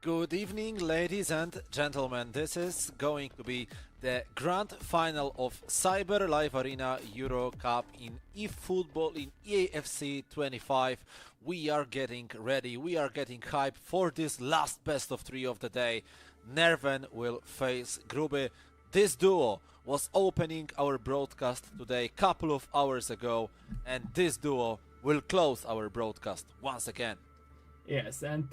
Good evening, ladies and gentlemen. This is going to be the grand final of CyberLive Arena EuroCup in eFootball in EAFC 25. We are getting ready, we are getting hyped for this last best of three of the day. Nerven will face Grube. This duo was opening our broadcast today couple of hours ago, and this duo will close our broadcast once again. Yes, and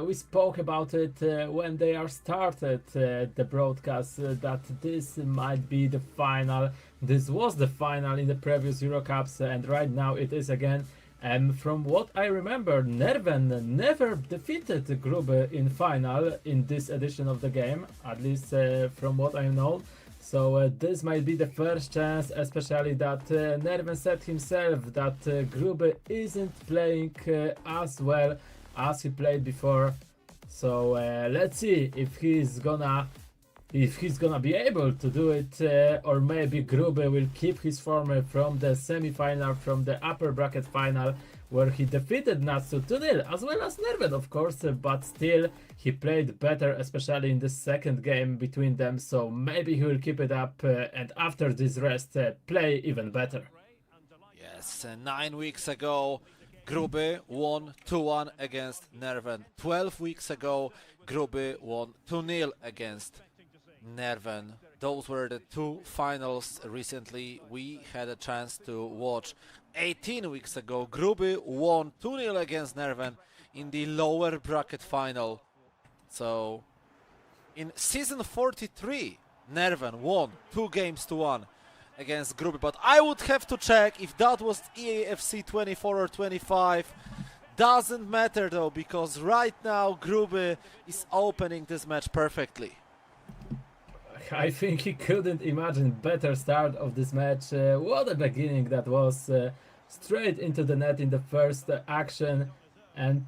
we spoke about it when they are started the broadcast that this might be the final. This was the final in the previous Eurocups, and right now it is again. And from what I remember, Nerven never defeated Grube in final in this edition of the game, at least from what I know. So this might be the first chance, especially that Nerven said himself that Grube isn't playing as well as he played before. So let's see if he's gonna be able to do it, or maybe Grube will keep his form from the semi-final, from the upper bracket final, where he defeated Natsu 2-0, as well as Nerven, of course, but still he played better, especially in the second game between them. So maybe he will keep it up, and after this rest, play even better. Yes, 9 weeks ago, Grube won 2-1 against Nerven. 12 weeks ago, Grube won 2-0 against Nerven. Those were the two finals recently we had a chance to watch. 18 weeks ago, Grube won 2-0 against Nerven in the lower bracket final. So, in season 43, Nerven won 2-1 against Grube, but I would have to check if that was EAFC 24 or 25. Doesn't matter though, because right now Grube is opening this match perfectly. I think he couldn't imagine better start of this match. What a beginning that was, straight into the net in the first action. And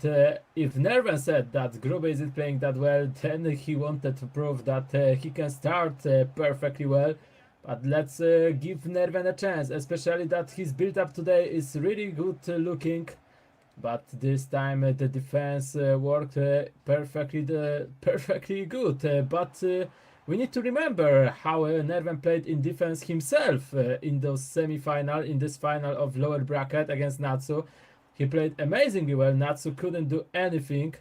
if Nerven said that Grube isn't playing that well, then he wanted to prove that he can start perfectly well. But let's give Nerven a chance, especially that his build-up today is really good looking. But this time the defense worked perfectly good. But we need to remember how Nerven played in defense himself in those semi-final, in this final of lower bracket against Natsu. He played amazingly well. Natsu couldn't do anything.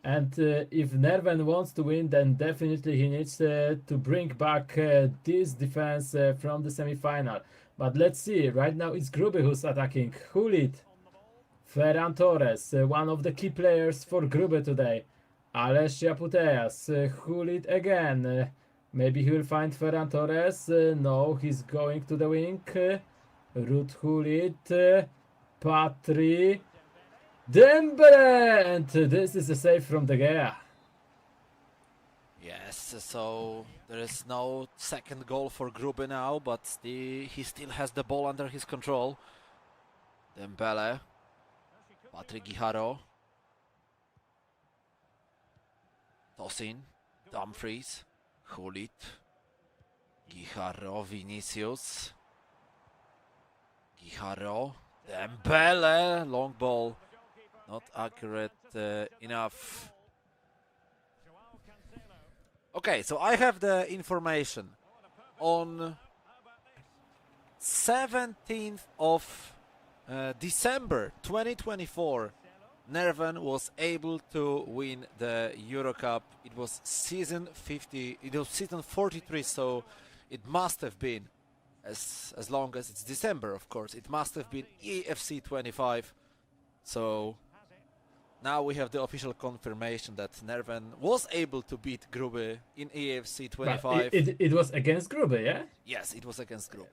And if Nerven wants to win, then definitely he needs to bring back this defense from the semi-final. But let's see, right now it's Grube who's attacking. Hulit, Ferran Torres, one of the key players for Grube today. Alessia Puteas, Hulit again. Maybe he will find Ferran Torres. No, he's going to the wing. Ruud Hulit, Patri, Dembele, and this is a save from De Gea. Yes, so there is no second goal for Grube now, but he still has the ball under his control. Dembele, Patrick Guijarro, Tosin, Dumfries, Hulit, Guijarro, Vinicius, Guijarro, Dembele, long ball. Not accurate enough. Okay, so I have the information. On 17th of December 2024, Nerven was able to win the EuroCup. It was season 43, so it must have been, as long as it's December, of course, it must have been EFC 25. So now we have the official confirmation that Nerven was able to beat Grube in EFC 25. It was against Grube, yeah? Yes, it was against Grube.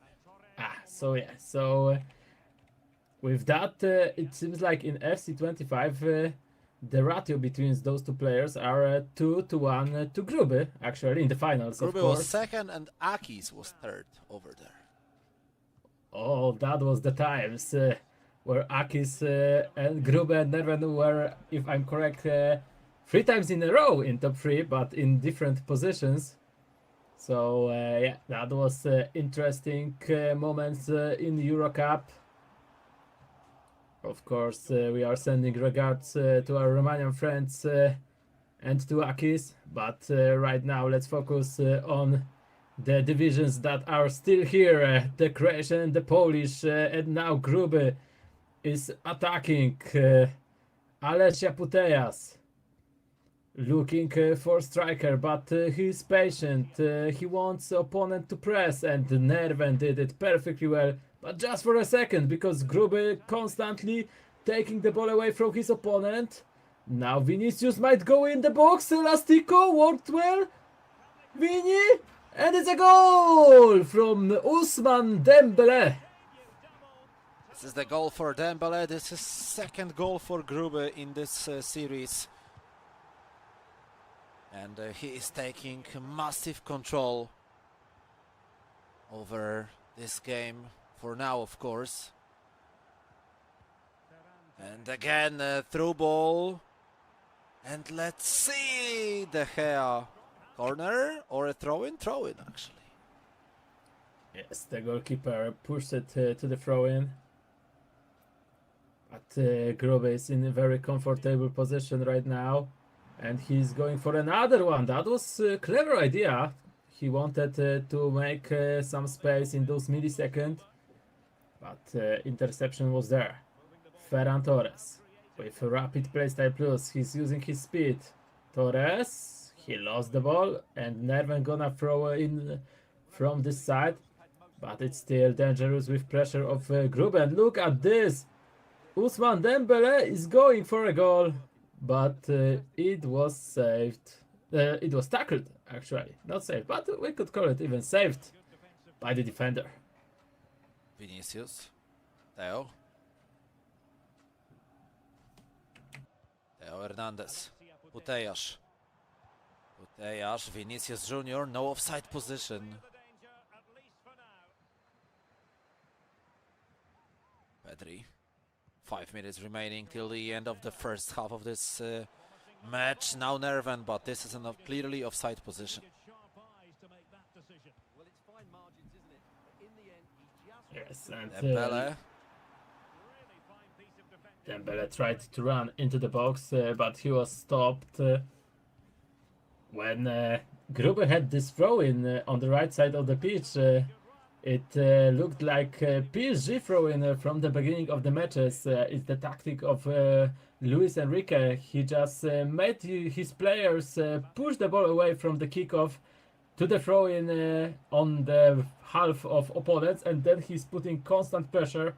So yeah, so with that, it seems like in FC 25, the ratio between those two players are 2-1 to Grube, actually, in the finals, Grube of course. was second and Akis was third over there. Oh, that was the times where Akis and Grube and Nerven were, if I'm correct, 3 times in a row in top 3, but in different positions. So yeah, that was interesting moments in EuroCup. Of course, we are sending regards to our Romanian friends and 2 Akis. But right now let's focus on the divisions that are still here. The Croatian and the Polish, and now Grube is attacking. Alesia Puteas looking for striker, but he's patient. He wants opponent to press, and Nerven did it perfectly well, but just for a second, because Grube constantly taking the ball away from his opponent. Now Vinicius might go in the box. Elastico worked well. Vini, and it's a goal from Ousmane Dembele. This is the goal for Dembele. This is second goal for Grube in this series. And he is taking massive control over this game for now, of course. And again, through ball. And let's see, De Gea. Corner or a throw-in? Throw-in, actually. Yes, the goalkeeper pushed it to the throw-in. But Grube is in a very comfortable position right now. And he's going for another one. That was a clever idea. He wanted to make some space in those milliseconds. But interception was there. Ferran Torres with rapid playstyle plus. He's using his speed. Torres, he lost the ball. And Nerven gonna throw in from this side. But it's still dangerous with pressure of Grube. And look at this. Ousmane Dembele is going for a goal. But it was saved. It was tackled, actually. Not saved, but we could call it even saved by the defender. Vinicius. Theo. Theo Hernandez. Puteas. Puteas. Vinicius Junior. No offside position. Pedri. 5 minutes remaining till the end of the first half of this match. Now Nerven, but this is a clearly offside position. Yes, and Dembele. Dembele tried to run into the box, but he was stopped when Grube had this throw-in on the right side of the pitch. It looked like PSG throw-in from the beginning of the matches. It's the tactic of Luis Enrique. He just made his players push the ball away from the kickoff to the throw-in on the half of opponents, and then he's putting constant pressure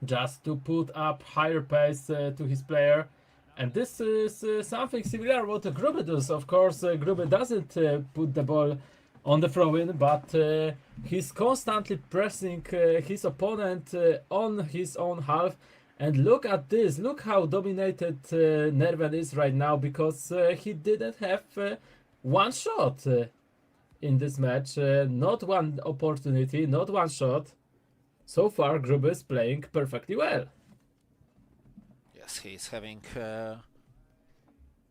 just to put up higher pace to his player. And this is something similar what Grube does. Of course, Grube doesn't put the ball on the throw-in, but he's constantly pressing his opponent on his own half. And look at this, look how dominated Nerven is right now, because he didn't have one shot in this match, not one opportunity, not one shot. So far Grube is playing perfectly well. Yes, he's having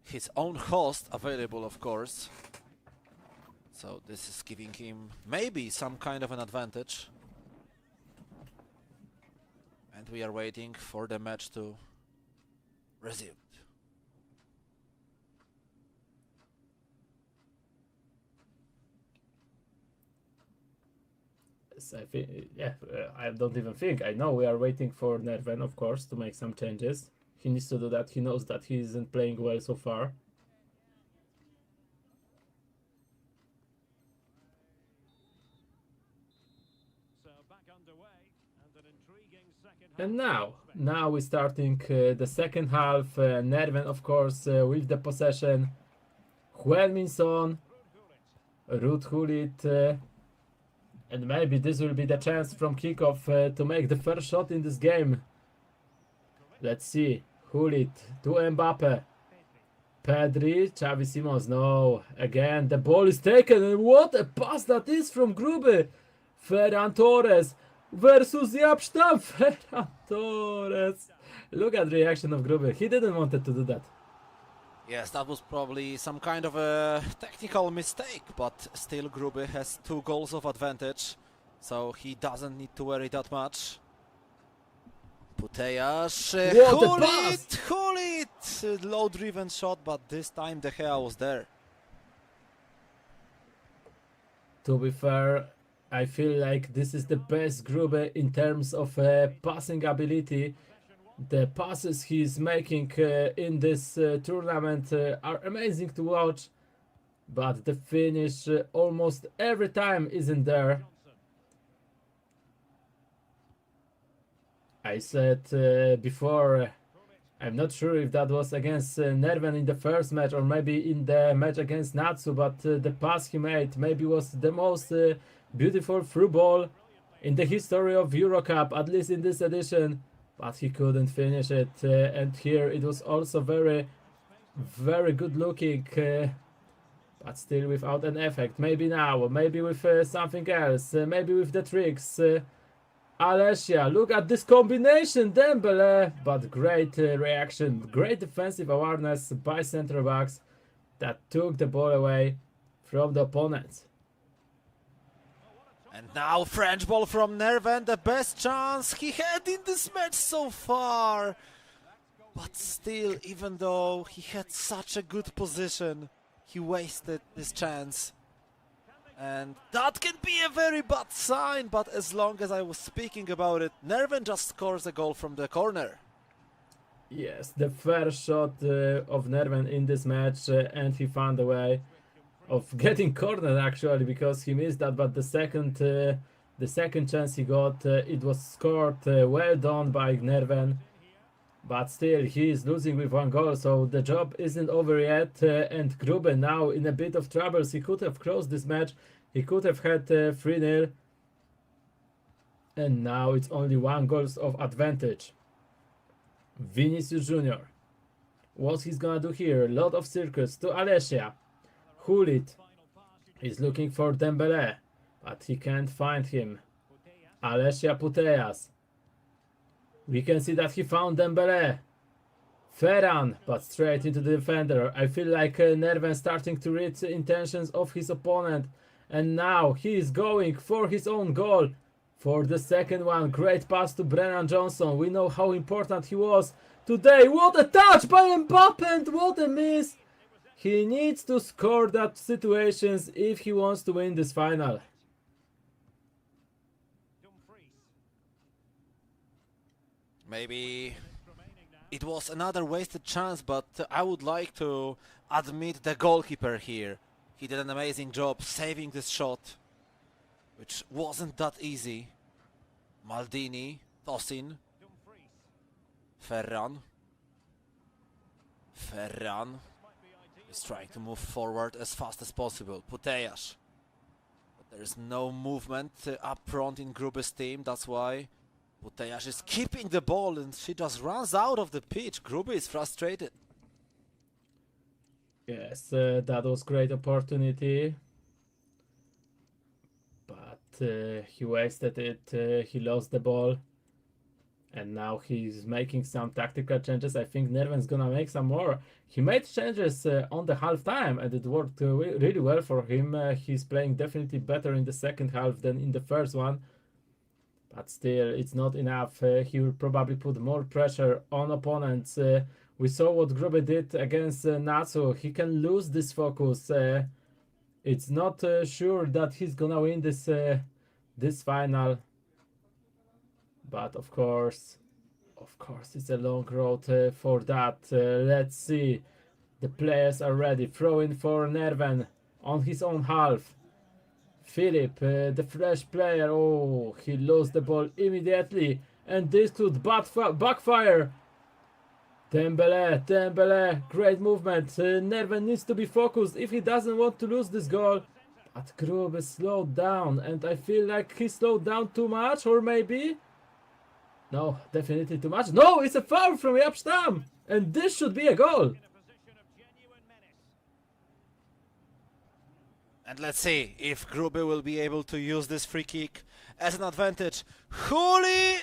his own host available, of course. So this is giving him maybe some kind of an advantage. And we are waiting for the match to resume. Yes, I think, yeah, I don't even think. I know we are waiting for Nerven, of course, to make some changes. He needs to do that. He knows that he isn't playing well so far. And now we're starting the second half. Nerven, of course, with the possession. Huelminson, Ruud Gullit, and maybe this will be the chance from kickoff to make the first shot in this game. Let's see. Gullit to Mbappe. Pedri, Xavi Simons, no. Again, the ball is taken, and what a pass that is from Grube. Ferran Torres versus the Abstam. Ferran Torres. Look at the reaction of Grube. He didn't want to do that. Yes, that was probably some kind of a technical mistake, but still Grube has 2 goals of advantage, so he doesn't need to worry that much. Puteas, What a pass! Hulit! Low-driven shot, but this time De Gea was there. To be fair, I feel like this is the best Grube in terms of passing ability. The passes he's making in this tournament are amazing to watch, but the finish almost every time isn't there. I said before, I'm not sure if that was against Nerven in the first match or maybe in the match against Natsu, but the pass he made maybe was the most beautiful through ball in the history of EuroCup, at least in this edition, but he couldn't finish it. And here it was also very, very good looking, but still without an effect. Maybe now, maybe with something else, maybe with the tricks. Alessia, look at this combination, Dembele, but great reaction, great defensive awareness by center backs that took the ball away from the opponents. And now French ball from Nerven, the best chance he had in this match so far. But still, even though he had such a good position, he wasted this chance. And that can be a very bad sign, but as long as I was speaking about it, Nerven just scores a goal from the corner. Yes, the first shot of Nerven in this match, and he found a way of getting cornered actually, because he missed that, but the second chance he got, it was scored, well done by Nerven. But still, he is losing with one goal, so the job isn't over yet. And Grube now in a bit of troubles. He could have closed this match. He could have had 3-0. And now it's only 1 goal of advantage. Vinicius Junior. What he's gonna do here? Lot of circus to Alessia. Hulit is looking for Dembele, but he can't find him. Alessia Putellas. We can see that he found Dembele. Ferran, but straight into the defender. I feel like Nerven starting to read the intentions of his opponent. And now he is going for his own goal. For the second one, great pass to Brennan Johnson. We know how important he was today. What a touch by Mbappe and what a miss. He needs to score that situations if he wants to win this final. Maybe it was another wasted chance, but I would like to admit the goalkeeper here. He did an amazing job saving this shot, which wasn't that easy. Maldini, Tosin, Ferran is trying to move forward as fast as possible. Putellas. But there is no movement up front in Grube's team, that's why Putellas is keeping the ball and she just runs out of the pitch. Grube is frustrated. Yes, that was great opportunity. But he wasted it, he lost the ball. And now he's making some tactical changes. I think Nerven's gonna make some more. He made changes on the half time and it worked really well for him. He's playing definitely better in the second half than in the first one. But still, it's not enough. He will probably put more pressure on opponents. We saw what Grube did against Natsu. He can lose this focus. It's not sure that he's gonna win this final. But of course, it's a long road for that. Let's see. The players are ready. Throw in for Nerven on his own half. Philip, the fresh player. Oh, he lost the ball immediately. And this could backfire. Dembele, great movement. Nerven needs to be focused if he doesn't want to lose this goal. But Grube slowed down. And I feel like he slowed down too much, or maybe... No, definitely too much. No, it's a foul from Yapstam! And this should be a goal! And let's see if Grube will be able to use this free kick as an advantage. Juli!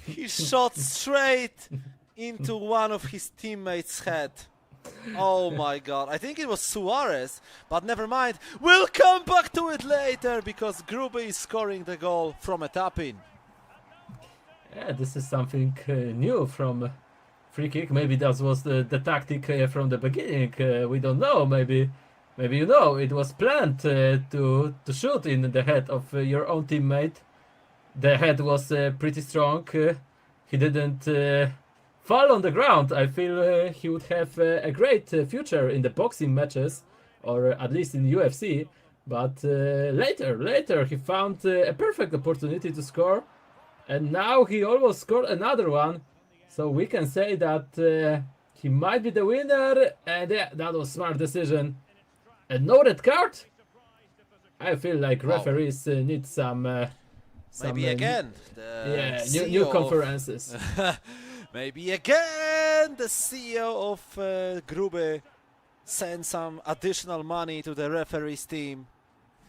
He shot straight into one of his teammates' head. Oh my god, I think it was Suarez, but never mind. We'll come back to it later because Grube is scoring the goal from a tap-in. Yeah, this is something new from free kick. Maybe that was the tactic from the beginning. We don't know. Maybe you know it was planned to shoot in the head of your own teammate. The head was pretty strong. He didn't fall on the ground. I feel he would have a great future in the boxing matches, or at least in UFC. But later he found a perfect opportunity to score, and now he almost scored another one. So we can say that he might be the winner, and yeah, that was smart decision. And no red card. I feel like referees need some maybe again. New conferences. Maybe again the CEO of Grube sent some additional money to the referees team.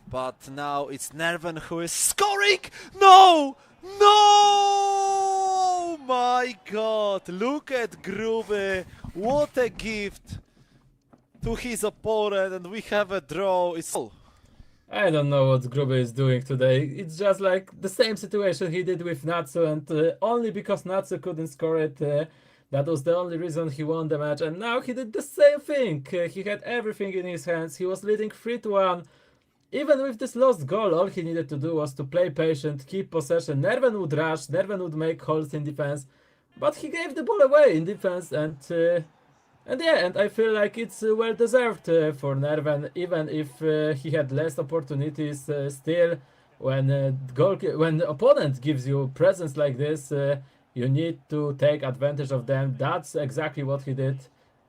But now it's Nerven who is scoring! No! No! My god, look at Grube. What a gift to his opponent, and we have a draw. It's I don't know what Grube is doing today. It's just like the same situation he did with Natsu, and only because Natsu couldn't score it, that was the only reason he won the match. And now he did the same thing. He had everything in his hands. He was leading 3-1. Even with this lost goal, all he needed to do was to play patient, keep possession. Nerven would rush, Nerven would make holes in defense, but he gave the ball away in defense, and I feel like it's well deserved for Nerven, even if he had less opportunities. Still, when the opponent gives you presence like this, you need to take advantage of them. That's exactly what he did,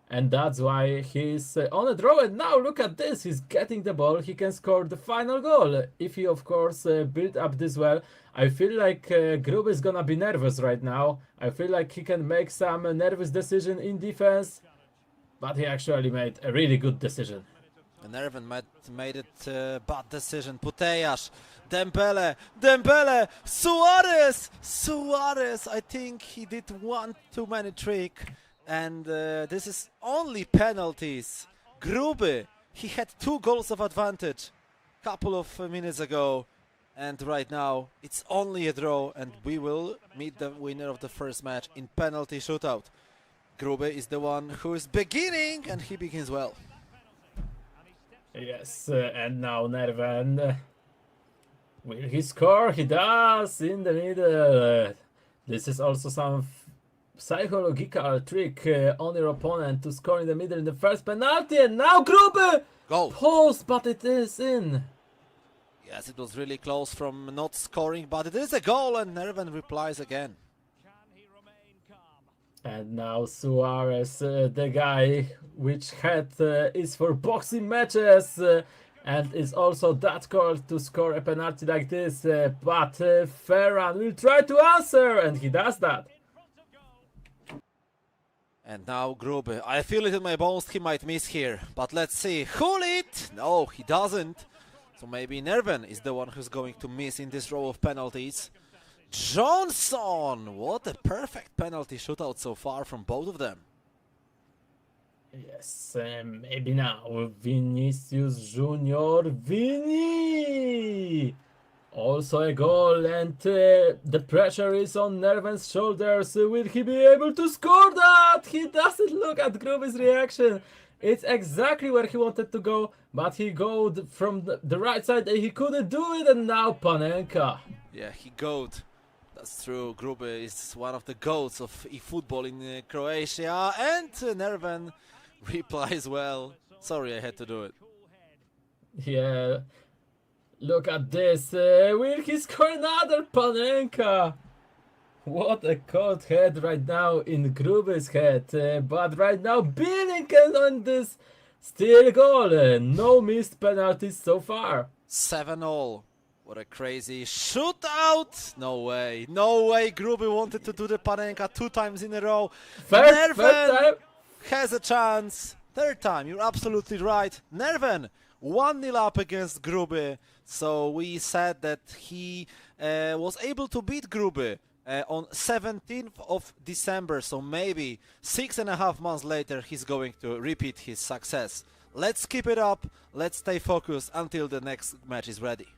and that's why he's on a draw. And now look at this, he's getting the ball, he can score the final goal if he of course build up this well. I feel like Grube is gonna be nervous right now. I feel like he can make some nervous decision in defense, but he actually made a really good decision. And Nerven made it bad decision. Putejas, Dembele, Suarez. I think he did one too many trick, and this is only penalties. Grube, he had 2 goals of advantage couple of minutes ago, and right now it's only a draw, and we will meet the winner of the first match in penalty shootout. Grube is the one who is beginning, and he begins well. Yes, and now Nerven. Will he score? He does in the middle. This is also some psychological trick on your opponent to score in the middle in the first penalty, and now Grube! Goal! Post, but it is in. Yes, it was really close from not scoring, but it is a goal, and Nerven replies again. And now Suarez, the guy which head is for boxing matches, and is also that called to score a penalty like this. But Ferran will try to answer, and he does that. And now Grube. I feel it in my bones, he might miss here. But let's see. Hulit! No, he doesn't. So maybe Nerven is the one who's going to miss in this row of penalties. Johnson! What a perfect penalty shootout so far from both of them. Yes, maybe now Vinicius Junior. Vini! Also a goal, and the pressure is on Nerven's shoulders. Will he be able to score that? He doesn't. Look at Grube's reaction. It's exactly where he wanted to go, but he goed from the right side and he couldn't do it, and now Panenka. Yeah, he goed. That's true. Grube is one of the goats of eFootball in Croatia, and Nerven replies well. Sorry, I had to do it. Yeah, look at this. Will he score another? Panenka? What a cold head right now in Grube's head. But right now, Billingen on this still goal. No missed penalties so far. 7-0. What a crazy shootout! No way. No way Grube wanted to do the Panenka 2 times in a row. Third time. Has a chance. 3rd time, you're absolutely right. Nerven 1-0 up against Grube. So we said that he was able to beat Grube on 17th of December, so maybe 6.5 months later he's going to repeat his success. Let's keep it up, let's stay focused until the next match is ready.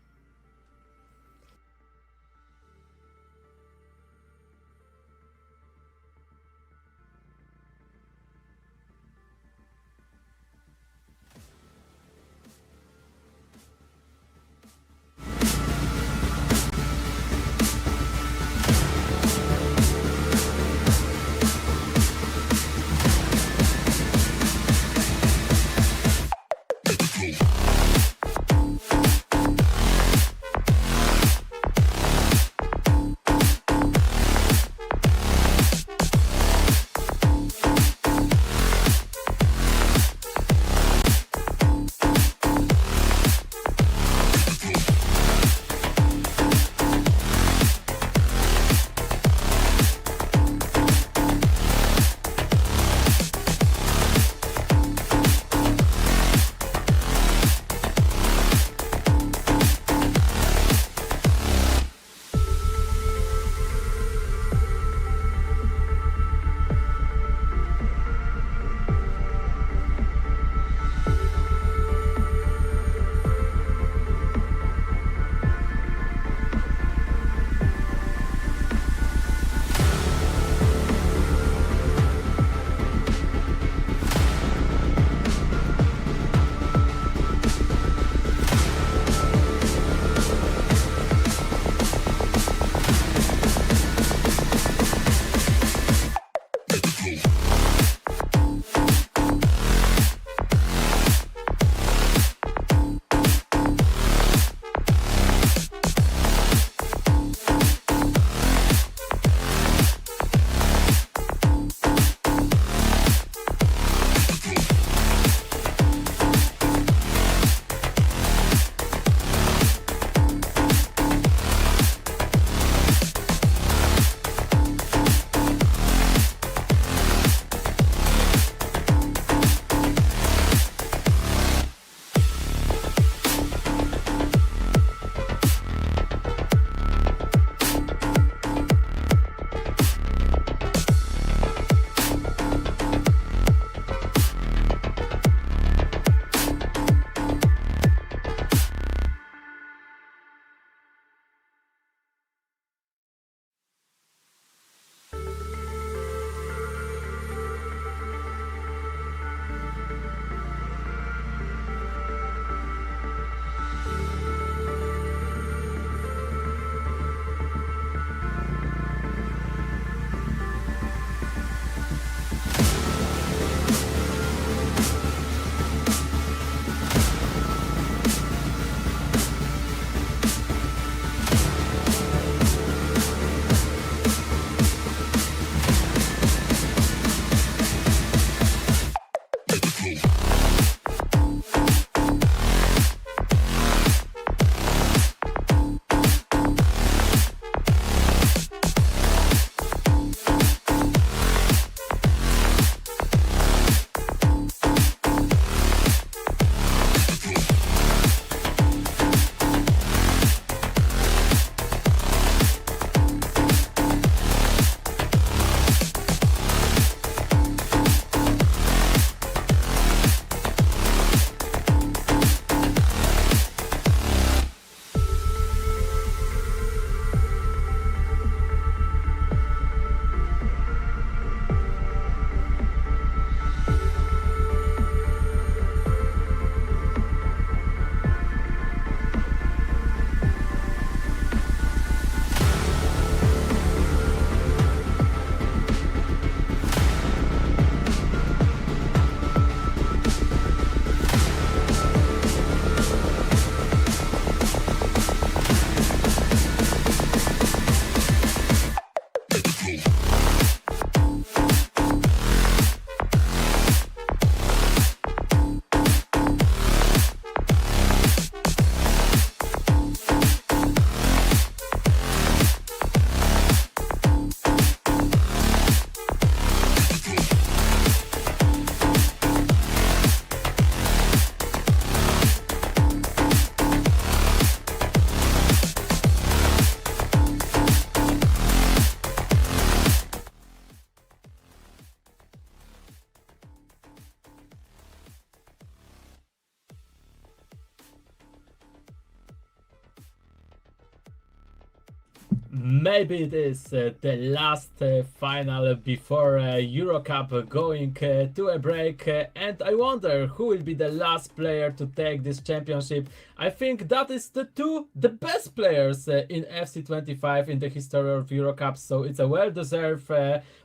Maybe it is the last final before EuroCup going to a break, and I wonder who will be the last player to take this championship. I think that is the best players in FC25 in the history of EuroCup, so it's a well-deserved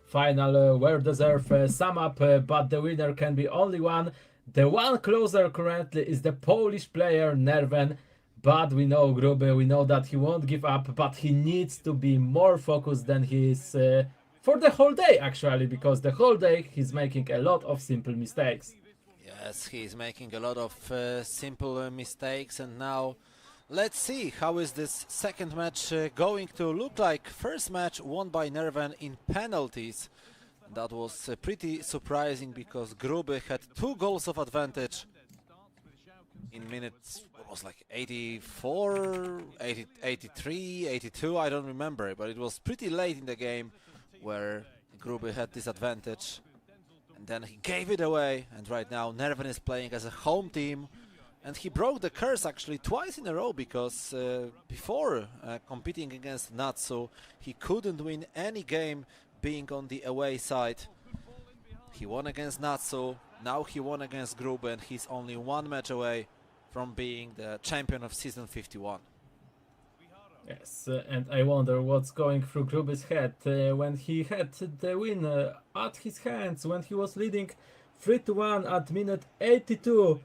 final, well-deserved sum up, but the winner can be only one. The one closer currently is the Polish player Nerven. But we know Grube, we know that he won't give up, but he needs to be more focused than he is for the whole day actually, because the whole day he's making a lot of simple mistakes. Yes, he's making a lot of simple mistakes, and now let's see how is this second match going to look like. First match won by Nerven in penalties. That was pretty surprising because Grube had 2 goals of advantage in minutes, what was like 84, 80, 83, 82, I don't remember, but it was pretty late in the game where Grube had this advantage, and then he gave it away, and right now Nerven is playing as a home team, and he broke the curse actually twice in a row, because before competing against Natsu, he couldn't win any game being on the away side. He won against Natsu, now he won against Grube, and he's only 1 match away from being the champion of season 51. Yes, and I wonder what's going through Grube's head when he had the win at his hands, when he was leading 3-1 at minute 82.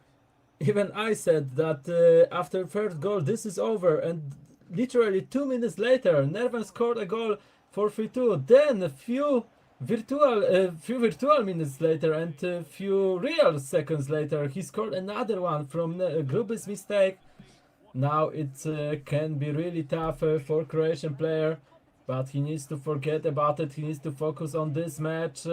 Even I said that after third goal this is over, and literally 2 minutes later Nerven scored a goal for 3-2. Then a few virtual minutes later and a few real seconds later he scored another one from Grube's mistake. Now it can be really tough for Croatian player, but he needs to forget about it. He needs to focus on this match,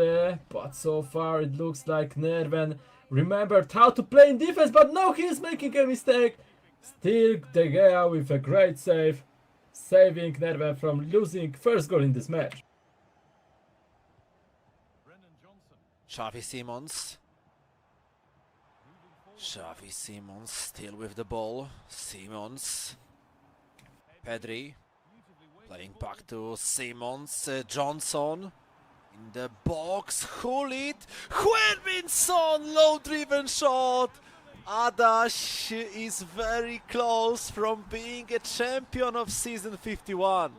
but so far it looks like Nerven remembered how to play in defense, but now he is making a mistake. Still De Gea with a great save, saving Nerven from losing first goal in this match. Xavi Simons. Xavi Simons still with the ball. Simons. Pedri. Playing back to Simons. Johnson. In the box. Hulit. Huerminson. Low driven shot. Adaś is very close from being a champion of season 51.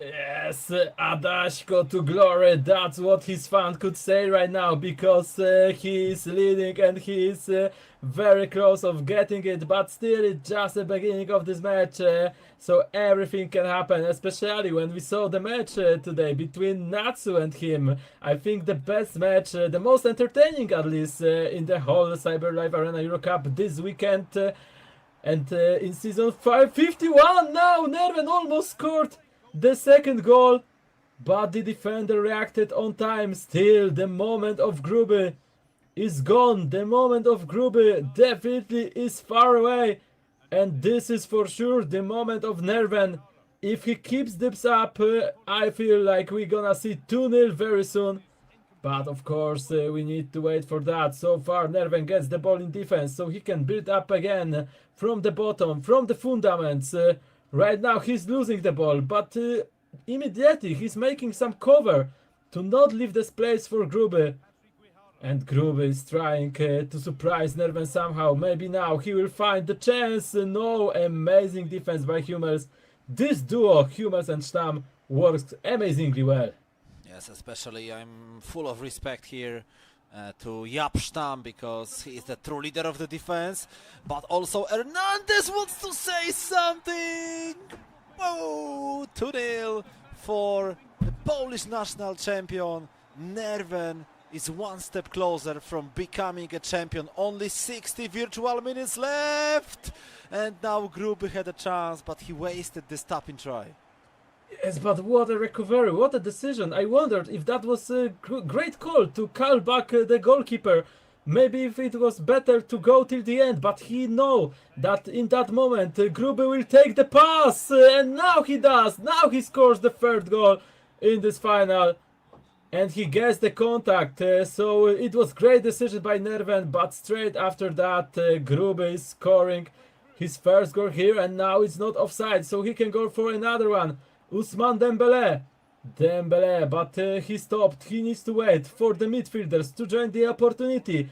Yes, Adaś go to glory, that's what his fan could say right now, because he is leading and he is very close of getting it, but still it's just the beginning of this match, so everything can happen, especially when we saw the match today between Natsu and him. I think the best match, the most entertaining at least, in the whole CyberLive Arena EuroCup this weekend, and in season 51 now Nerven almost scored the second goal, but the defender reacted on time. Still, the moment of Grube is gone. The moment of Grube definitely is far away, and this is for sure the moment of Nerven. If he keeps this up, I feel like we're gonna see 2-0 very soon. But of course, we need to wait for that. So far, Nerven gets the ball in defense, so he can build up again from the bottom, from the fundaments. Right now he's losing the ball, but immediately he's making some cover to not leave this place for Grube. And Grube is trying to surprise Nerven somehow. Maybe now he will find the chance. No, amazing defense by Hummels. This duo, Hummels and Stamm, works amazingly well. Yes, especially I'm full of respect here to Jaap Stam, because he is the true leader of the defense, but also Hernandez wants to say something. Oh, 2-0 for the Polish national champion. Nerven is 1 step closer from becoming a champion. Only 60 virtual minutes left, and now Grube had a chance, but he wasted this tapping try. Yes, but what a recovery, what a decision. I wondered if that was a great call to call back the goalkeeper. Maybe if it was better to go till the end, but he know that in that moment Grube will take the pass, and now he does. Now he scores the third goal in this final, and he gets the contact. So it was great decision by Nerven, but straight after that Grube is scoring his first goal here, and now it's not offside, so he can go for another one. Ousmane Dembele, but he stopped. He needs to wait for the midfielders to join the opportunity.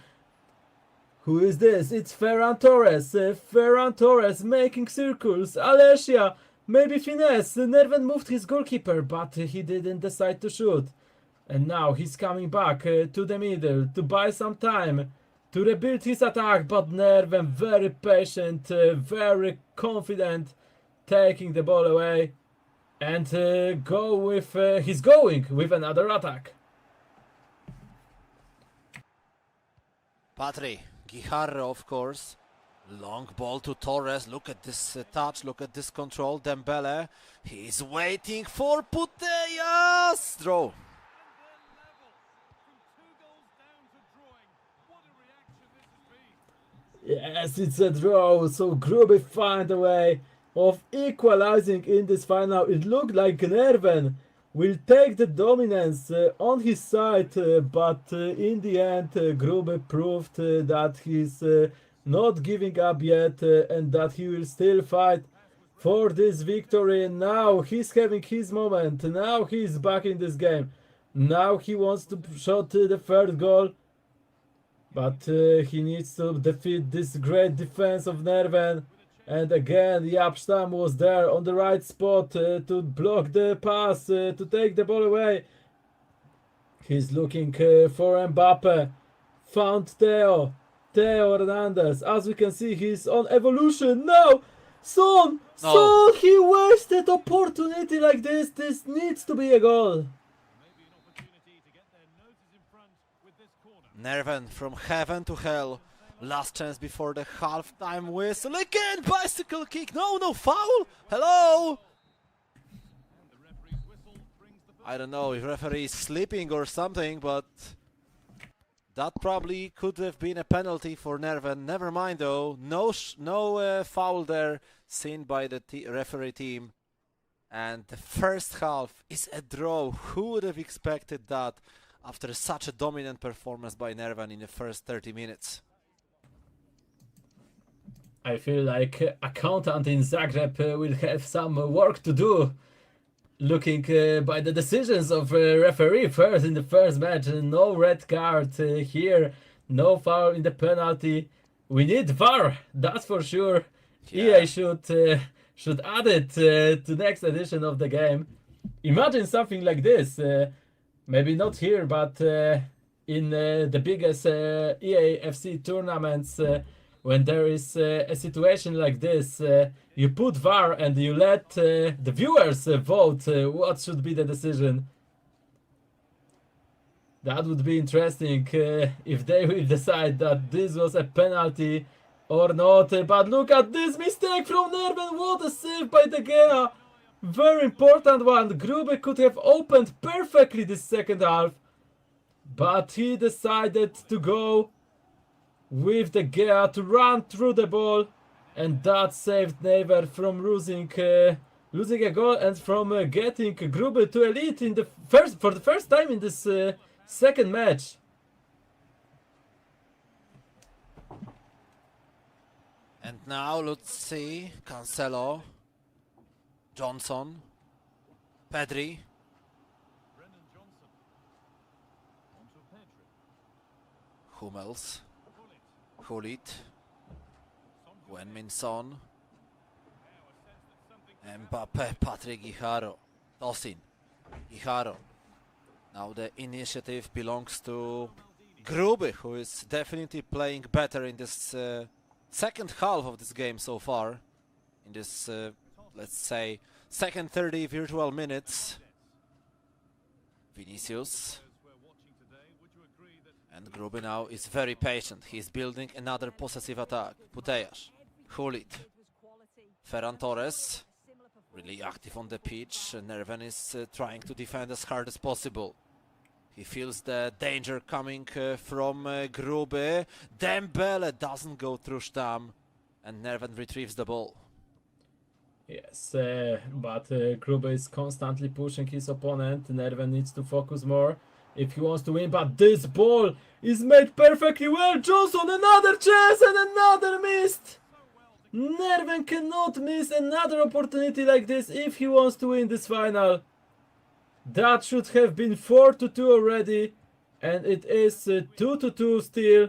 Who is this? It's Ferran Torres. Ferran Torres making circles. Alessia, maybe finesse. Nerven moved his goalkeeper, but he didn't decide to shoot. And now he's coming back to the middle to buy some time to rebuild his attack, but Nerven very patient, very confident, taking the ball away, and he's going with another attack. Patri Guijarro, of course. Long ball to Torres. Look at this touch, look at this control. Dembele, he's waiting for Putellas. Draw. Yes, it's a draw, so Grube find a way of equalizing in this final. It looked like Nerven will take the dominance on his side, but in the end Grube proved that he's not giving up yet and that he will still fight for this victory. Now he's having his moment, now he's back in this game, now he wants to shot the third goal. But he needs to defeat this great defense of Nerven. And again, Yapstam was there on the right spot to block the pass, to take the ball away. He's looking for Mbappe. Found Theo Hernandez. As we can see, he's on evolution now. Son, he wasted opportunity like this. This needs to be a goal. Nerven from heaven to hell. Last chance before the half-time whistle. Again, bicycle kick. No, foul. Hello. I don't know if referee is sleeping or something, but that probably could have been a penalty for Nerven. Never mind though. No foul there seen by the referee team. And the first half is a draw. Who would have expected that? After such a dominant performance by Nerven in the first 30 minutes. I feel like accountant in Zagreb will have some work to do. Looking by the decisions of referee first in the first match. No red card here, no foul in the penalty. We need VAR, that's for sure. Yeah. EA should add it to next edition of the game. Imagine something like this. Maybe not here, but in the biggest EA FC tournaments, when there is a situation like this, you put VAR and you let the viewers vote what should be the decision. That would be interesting if they will decide that this was a penalty or not. But look at this mistake from Nerven. What a save by De Gea. Very important one. Grube could have opened perfectly this second half, but he decided to go with De Gea to run through the ball, and that saved Nerven from losing a goal and from getting Grube to a lead in for the first time in this second match. And now let's see Cancelo, Johnson, Pedri, Hummels, Gullit, Heung-min Son, Mbappe, Patrick Guijarro, Tosin, Guijarro. Now the initiative belongs to Grube, who is definitely playing better in this second half of this game so far. In this, let's say, second 30 virtual minutes. Vinicius. And Grube now is very patient. He's building another possessive attack. Putellas, Gullit, Ferran Torres, really active on the pitch. Nerven is trying to defend as hard as possible. He feels the danger coming from Grube. Dembele doesn't go through Stam, and Nerven retrieves the ball. Yes, but Grube is constantly pushing his opponent. Nerven needs to focus more if he wants to win, but this ball is made perfectly well. Johnson, another chance and another missed. Nerven cannot miss another opportunity like this if he wants to win this final. That should have been 4-2 already, and it is 2-2 still.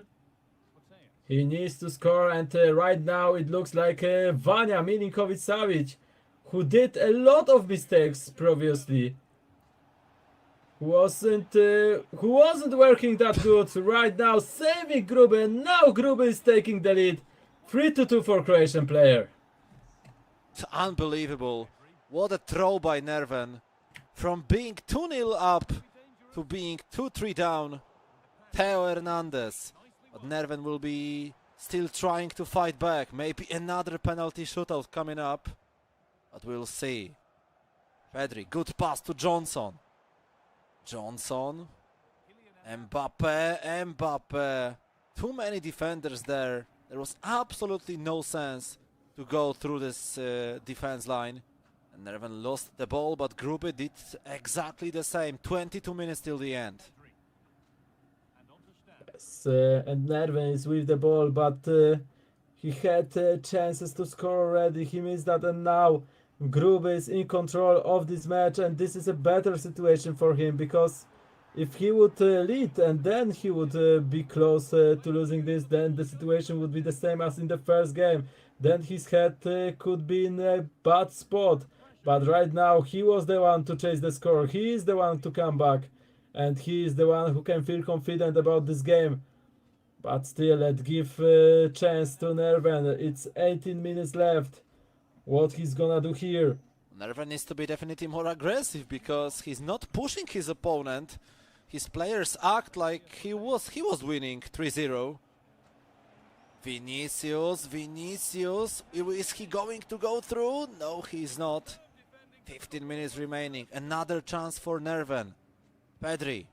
He needs to score, and right now it looks like Vanya Milinkovic-Savic, who did a lot of mistakes previously, who wasn't working that good. Right now saving Grube, and now Grube is taking the lead. 3-2 for Croatian player. It's unbelievable. What a throw by Nerven. From being 2-0 up to being 2-3 down. Theo Hernandez. But Nerven will be still trying to fight back. Maybe another penalty shootout coming up. But we'll see. Pedri, good pass to Johnson. Johnson. Mbappe. Too many defenders there. There was absolutely no sense to go through this defense line. And Nerven lost the ball, but Grube did exactly the same. 22 minutes till the end. Yes, and Nerven is with the ball, but he had chances to score already. He missed that, and now Grube is in control of this match, and this is a better situation for him, because if he would lead and then he would be close to losing this, then the situation would be the same as in the first game. Then his head could be in a bad spot. But right now he was the one to chase the score. He is the one to come back. And he is the one who can feel confident about this game. But still, let's give a chance to Nerven. It's 18 minutes left. What he's gonna do here? Nerven needs to be definitely more aggressive, because he's not pushing his opponent. His players act like he was winning 3-0. Vinicius. Is he going to go through? No, he's not. 15 minutes remaining. Another chance for Nerven. Pedri.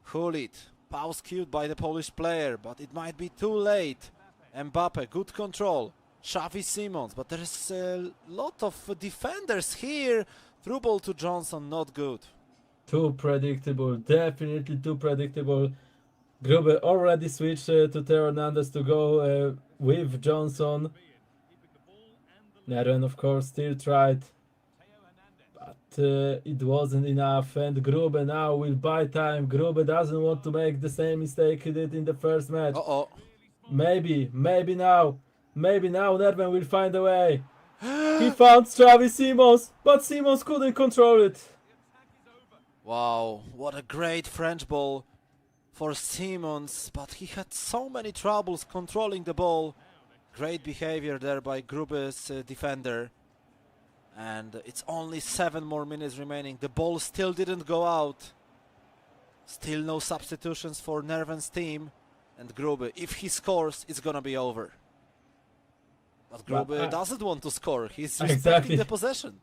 Hulit. Pause cued by the Polish player, but it might be too late. Mbappe, good control. Xavi Simons, but there's a lot of defenders here. Through ball to Johnson, not good. Too predictable, definitely too predictable. Grube already switched to Theo Hernandez to go with Johnson. Nerven, of course, still tried, but it wasn't enough, and Grube now will buy time. Grube doesn't want to make the same mistake he did in the first match. Maybe now Nerven will find a way. He found Xavi Simons, but Simons couldn't control it. Wow, what a great French ball for Simons, but he had so many troubles controlling the ball. Great behavior there by Grube's defender. And it's only 7 more minutes remaining. The ball still didn't go out. Still no substitutions for Nerven's team. And Grube, if he scores, it's gonna be over. But Grube doesn't want to score. He's respecting the possession.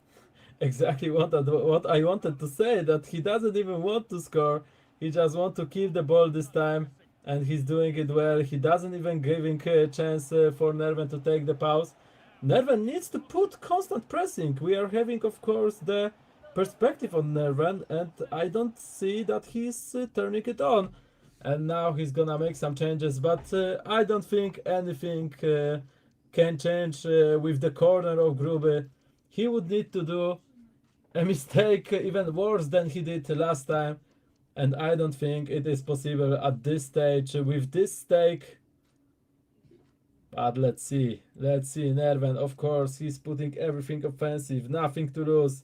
Exactly what I wanted to say, that he doesn't even want to score. He just wants to keep the ball this time, and he's doing it well. He doesn't even giving a chance for Nerven to take the pause. Nerven needs to put constant pressing. We are having, of course, the perspective on Nerven, and I don't see that he's turning it on. And now he's gonna make some changes, but I don't think anything can change with the corner of Grube. He would need to do a mistake even worse than he did last time, and I don't think it is possible at this stage with this stake. But let's see. Nerven, of course, he's putting everything offensive, nothing to lose.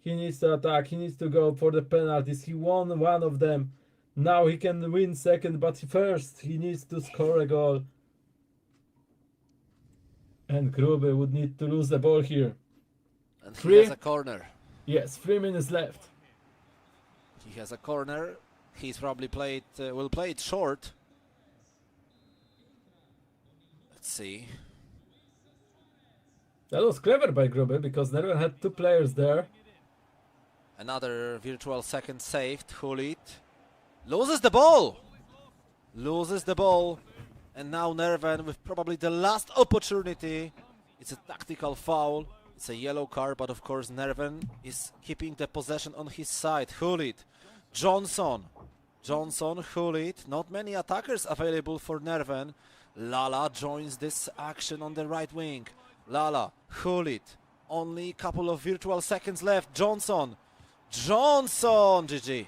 He needs to attack, he needs to go for the penalties. He won one of them. Now he can win second, but first he needs to score a goal. And Grube would need to lose the ball here. And he has a corner. Yes, 3 minutes left. He has a corner. He's probably will play it short. Let's see. That was clever by Grube, because Nerven had 2 players there. Another virtual second saved. Hulit loses the ball. And now Nerven with probably the last opportunity. It's a tactical foul. It's a yellow card, but of course Nerven is keeping the possession on his side. Hulit, Johnson, Johnson, Hulit, not many attackers available for Nerven. Lala joins this action on the right wing. Lala, Hulit, only a couple of virtual seconds left. Johnson, GG.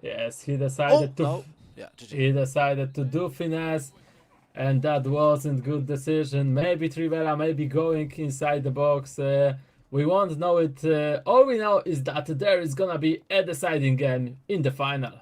Yes, he decided to. No. Yeah, GG. He decided to do finesse, and that wasn't good decision. Maybe Trivela, maybe going inside the box. We won't know it. All we know is that there is gonna be a deciding game in the final.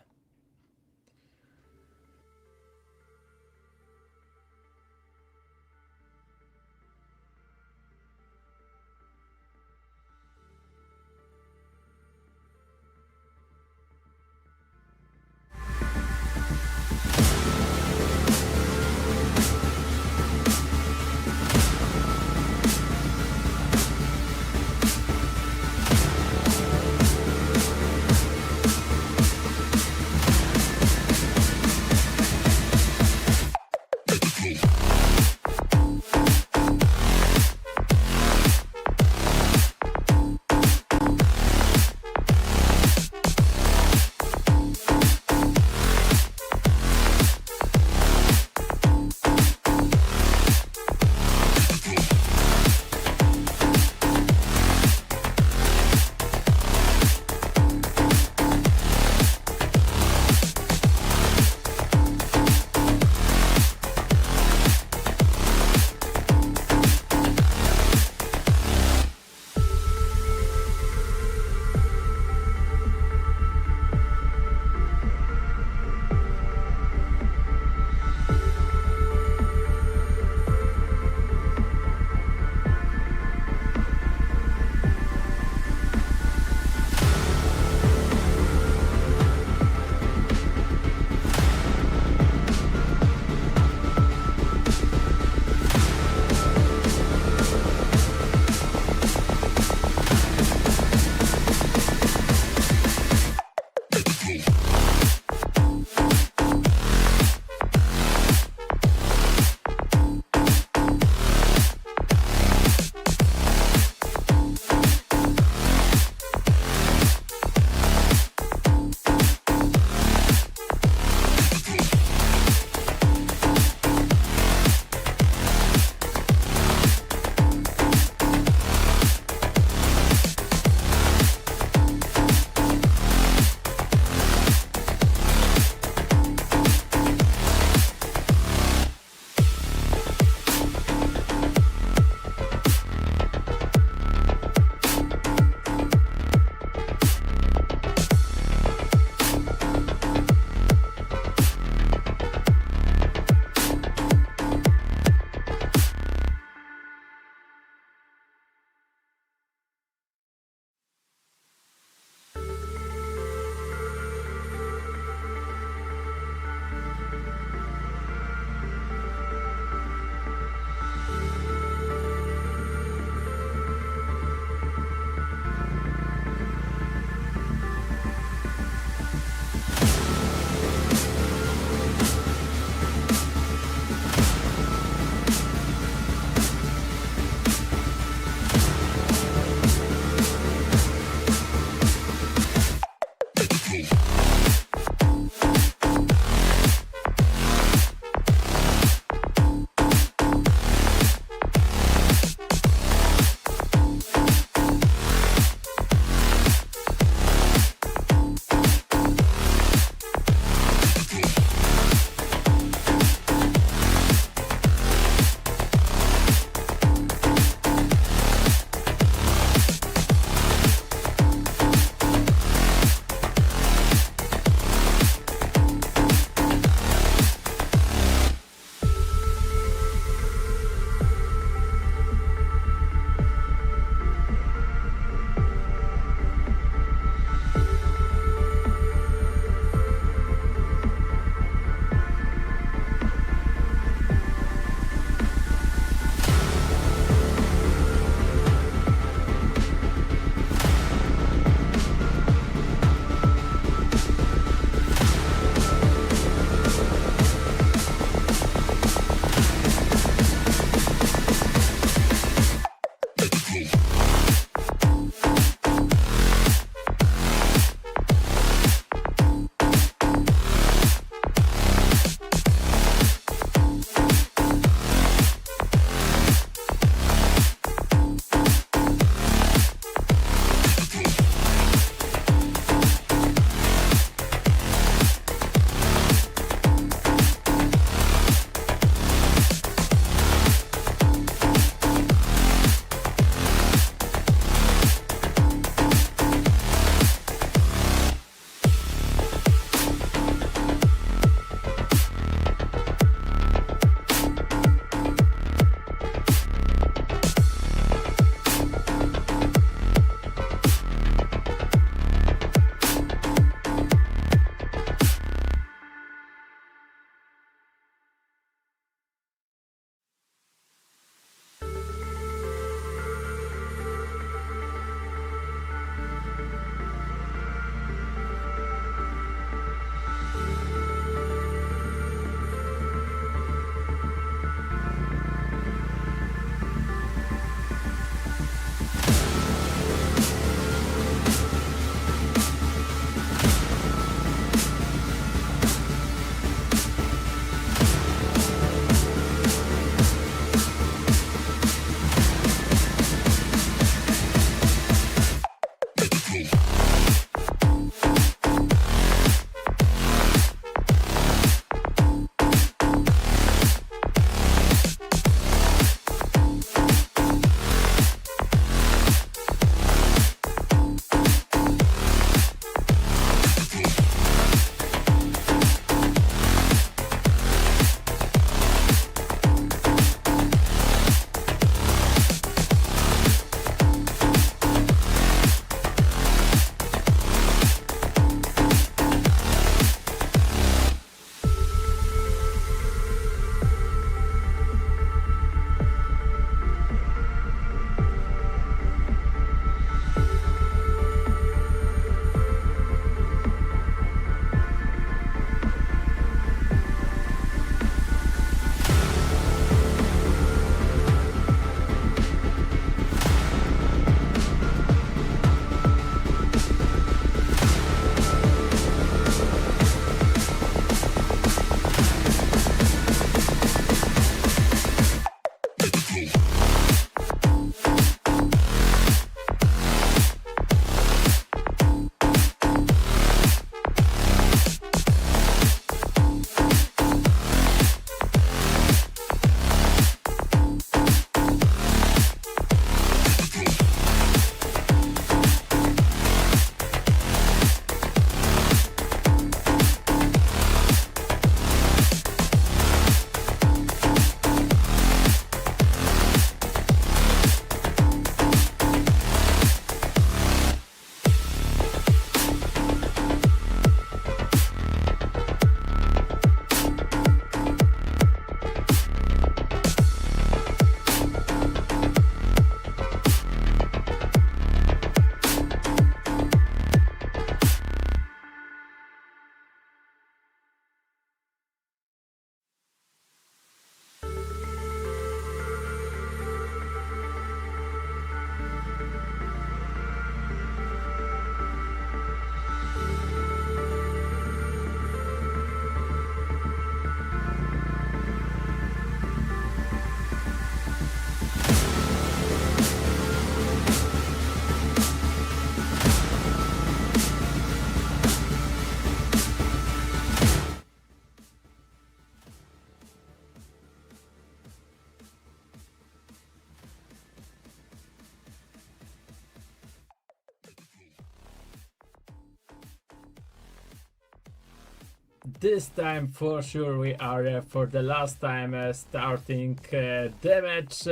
this time for sure we are for the last time starting the match.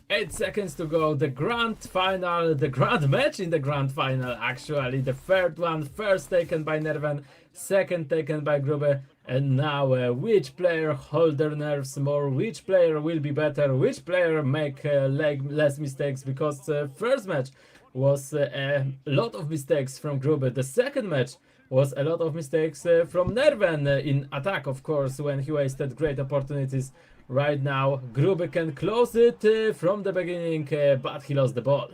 8 seconds to go. The grand final, the grand match in the grand final actually. The third one, first taken by Nerven, second taken by Grube. And now which player hold their nerves more, which player will be better, which player make less mistakes, because first match was a lot of mistakes from Grube. The second match was a lot of mistakes from Nerven in attack, of course, when he wasted great opportunities. Right now, Grube can close it from the beginning, but he lost the ball.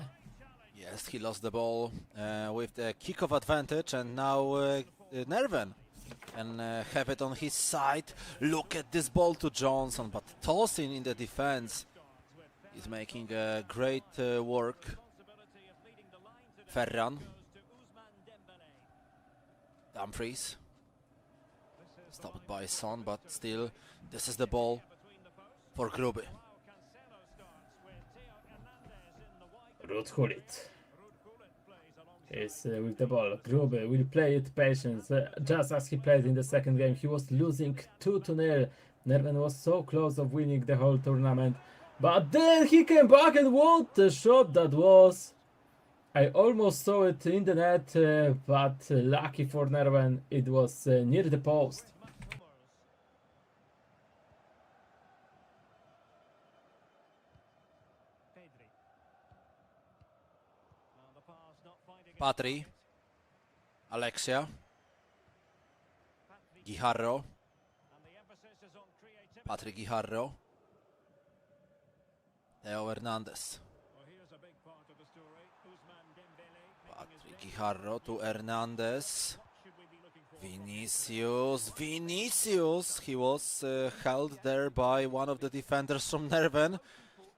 Yes, he lost the ball with the kick-off advantage, and now Nerven can have it on his side. Look at this ball to Johnson, but tossing in the defense. He's making great work. Ferran. Dumfries. Stopped by Son, but still, this is the ball for Grube. Ruud Gullit is with the ball. Grube will play it patient, just as he played in the second game. He was losing 2-0. Nerven was so close of winning the whole tournament, but then he came back, and what a shot that was! I almost saw it in the net, but lucky for Nerven, it was near the post. Patry, Alexia, Guijarro, Patry Guijarro, Theo Hernandez. Patry Guijarro to Hernandez. Vinicius, he was held there by one of the defenders from Nerven,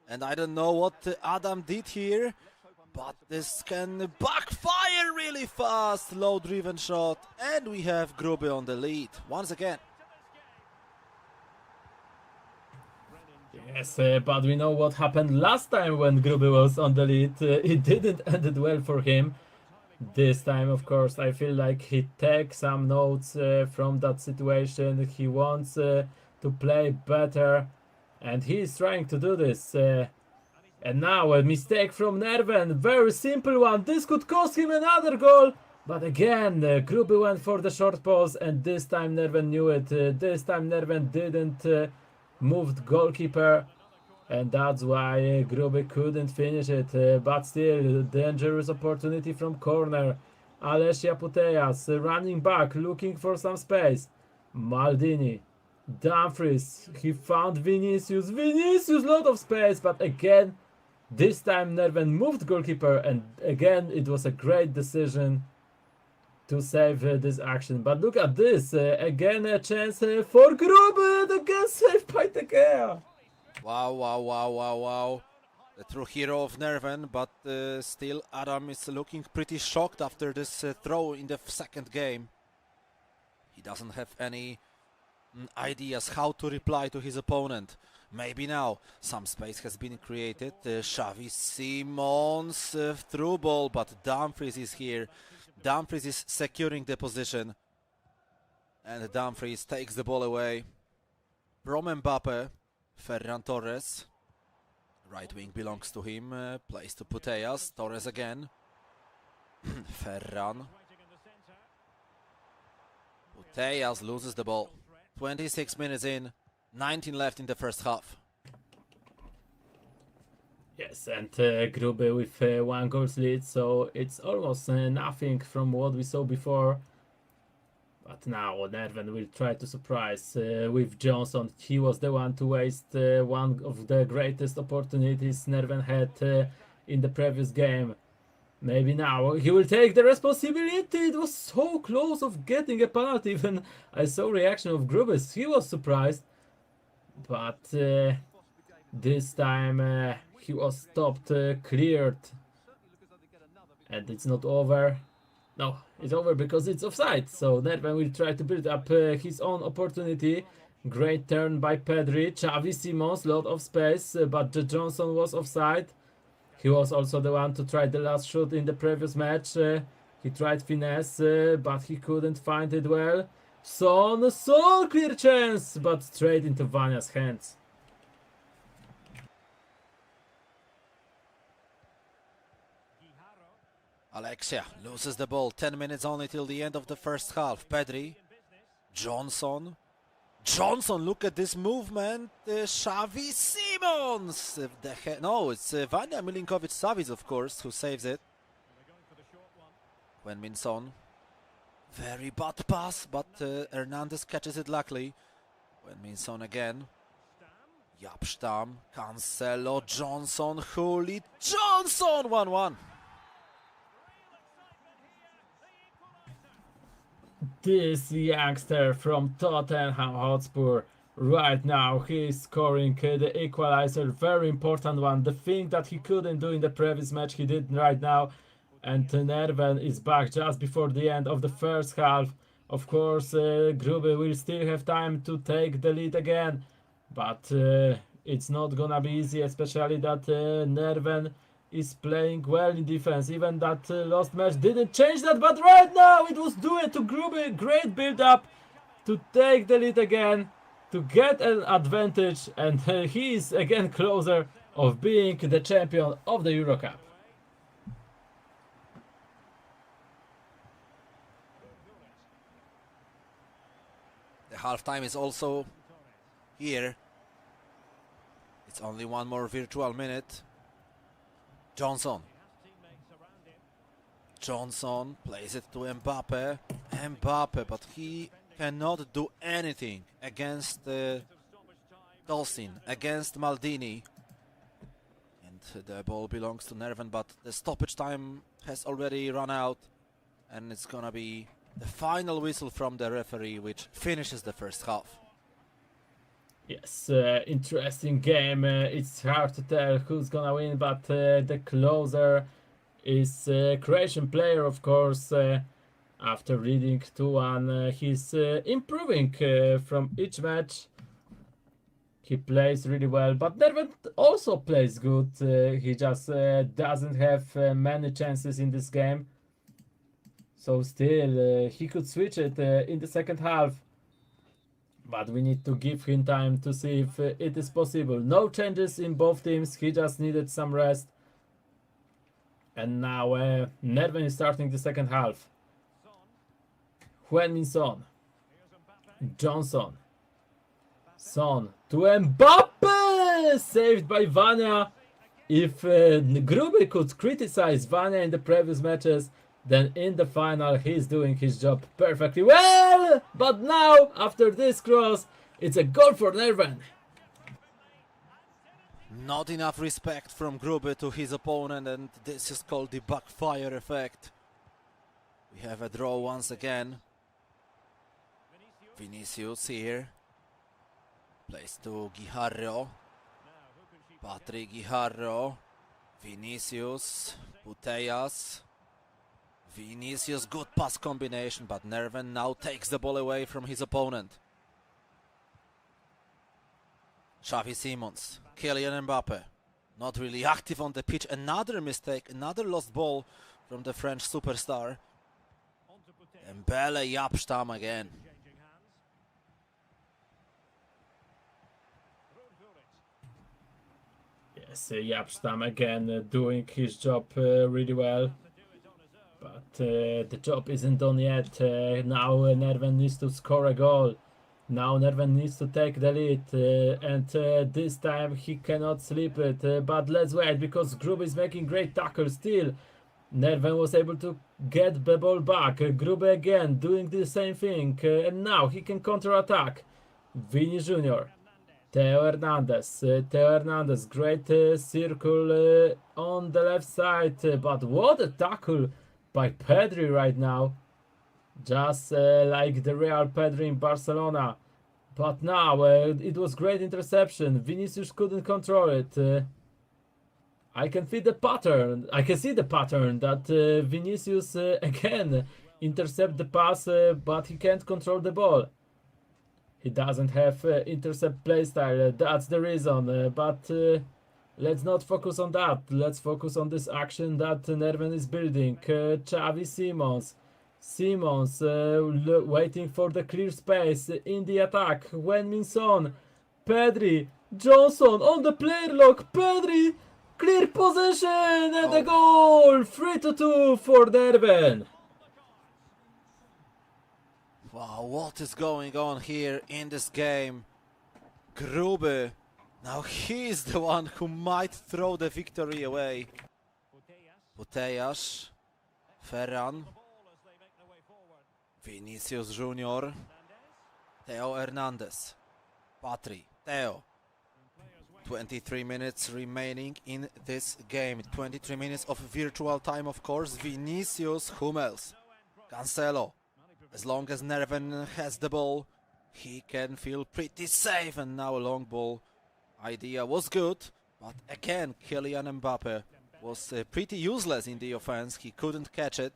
and I don't know what Adam did here, but this can backfire really fast. Low driven shot, and we have Grube on the lead once again. Yes, but we know what happened last time when Grube was on the lead. It didn't end well for him. This time, of course, I feel like he takes some notes from that situation. He wants to play better, and he is trying to do this. And now a mistake from Nerven, very simple one. This could cost him another goal. But again, Grube went for the short post, and this time Nerven knew it. This time Nerven didn't move the goalkeeper, and that's why Grube couldn't finish it. But still, dangerous opportunity from corner. Alessia Putellas running back, looking for some space. Maldini. Dumfries. He found Vinicius. Lot of space, but again, this time Nerven moved goalkeeper, and again it was a great decision to save this action. But look at this, again a chance for Grube, again saved by De Gea. Wow. The true hero of Nerven, but still Adam is looking pretty shocked after this throw in the second game. He doesn't have any ideas how to reply to his opponent. Maybe now some space has been created. Xavi Simons through ball, but Dumfries is here. Dumfries is securing the position, and Dumfries takes the ball away from Mbappe. Ferran Torres, right wing belongs to him, plays to Putellas. Torres again. Ferran. Putellas loses the ball. 26 minutes in, 19 left in the first half. Yes, and Grube with 1 goal lead, so it's almost nothing from what we saw before. But now Nerven will try to surprise with Johnson. He was the one to waste one of the greatest opportunities Nerven had in the previous game. Maybe now he will take the responsibility. It was so close of getting a penalty. Even I saw reaction of Grube. He was surprised. But this time he was stopped, cleared. And it's not over. No, it's over because it's offside. So Nerven will try to build up his own opportunity. Great turn by Pedri. Xavi Simons, lot of space, but Johnson was offside. He was also the one to try the last shot in the previous match. He tried finesse, but he couldn't find it well. Son, clear chance, but straight into Vanya's hands. Alexia loses the ball. 10 minutes only till the end of the first half. Pedri, Johnson. Look at this movement. Xavi Simons. No, it's Vanya Milinkovic-Savic, of course, who saves it. Min Son. Very bad pass, but Hernandez catches it luckily. Min Son again. Yapstam, Cancelo, Johnson, Huli, Johnson! 1-1. This youngster from Tottenham Hotspur, right now he's scoring the equalizer, very important one. The thing that he couldn't do in the previous match, he did right now. And Nerven is back just before the end of the first half. Of course, Grube will still have time to take the lead again, but it's not gonna be easy, especially that Nerven is playing well in defense. Even that lost match didn't change that, but right now it was due to Grube. Great build up to take the lead again, to get an advantage, and he is again closer of being the champion of the EuroCup. The halftime is also here. It's only one more virtual minute. Johnson plays it to Mbappe, but he cannot do anything against Dolcin, against Maldini. And the ball belongs to Nerven, but the stoppage time has already run out, and it's gonna be the final whistle from the referee, which finishes the first half. Yes, interesting game. It's hard to tell who's gonna win, but the closer is Croatian player, of course. After leading 2-1, he's improving from each match. He plays really well, but Nerven also plays good. He just doesn't have many chances in this game. So still, he could switch it in the second half. But we need to give him time to see if it is possible. No changes in both teams. He just needed some rest. And now Nerven is starting the second half. Min Son. Johnson. Son to Mbappe! Saved by Vanya. If Grube could criticize Vanya in the previous matches, then in the final he's doing his job perfectly well. But now, after this cross, it's a goal for Nerven. Not enough respect from Grube to his opponent, and this is called the backfire effect. We have a draw once again. Vinicius here. Plays to Guijarro. Patrick Guijarro. Vinicius. Putellas. Vinicius, good pass combination, but Nerven now takes the ball away from his opponent. Xavi Simons, Kylian Mbappe, not really active on the pitch. Another mistake, another lost ball from the French superstar. Mbele Yapstam again. Yes, Yapstam again doing his job really well. But the job isn't done yet. Now Nerven needs to score a goal. Now Nerven needs to take the lead. And this time he cannot slip it. But let's wait, because Grube is making great tackles still. Nerven was able to get the ball back. Grube again doing the same thing. And now he can counter-attack. Vini Jr. Theo Hernandez. Great circle on the left side. But what a tackle by Pedri right now, just like the Real Pedri in Barcelona. But now it was great interception. Vinicius couldn't control it. I can see the pattern. That Vinicius again intercept the pass, but he can't control the ball. He doesn't have intercept playstyle. That's the reason. But let's not focus on that. Let's focus on this action that Nerven is building. Xavi Simons. Simons waiting for the clear space in the attack. When Minson, Pedri, Johnson on the player lock. Pedri, clear possession and the goal. 3-2 for Nerven. Wow, what is going on here in this game? Grube, now he's the one who might throw the victory away. Putejas, Ferran, Vinicius Junior, Theo Hernandez, Patri, Theo. 23 minutes remaining in this game. 23 minutes of virtual time, of course. Vinicius, Hummels, Cancelo. As long as Nerven has the ball, he can feel pretty safe. And now a long ball idea was good, but again Kylian Mbappe was pretty useless in the offense. He couldn't catch it,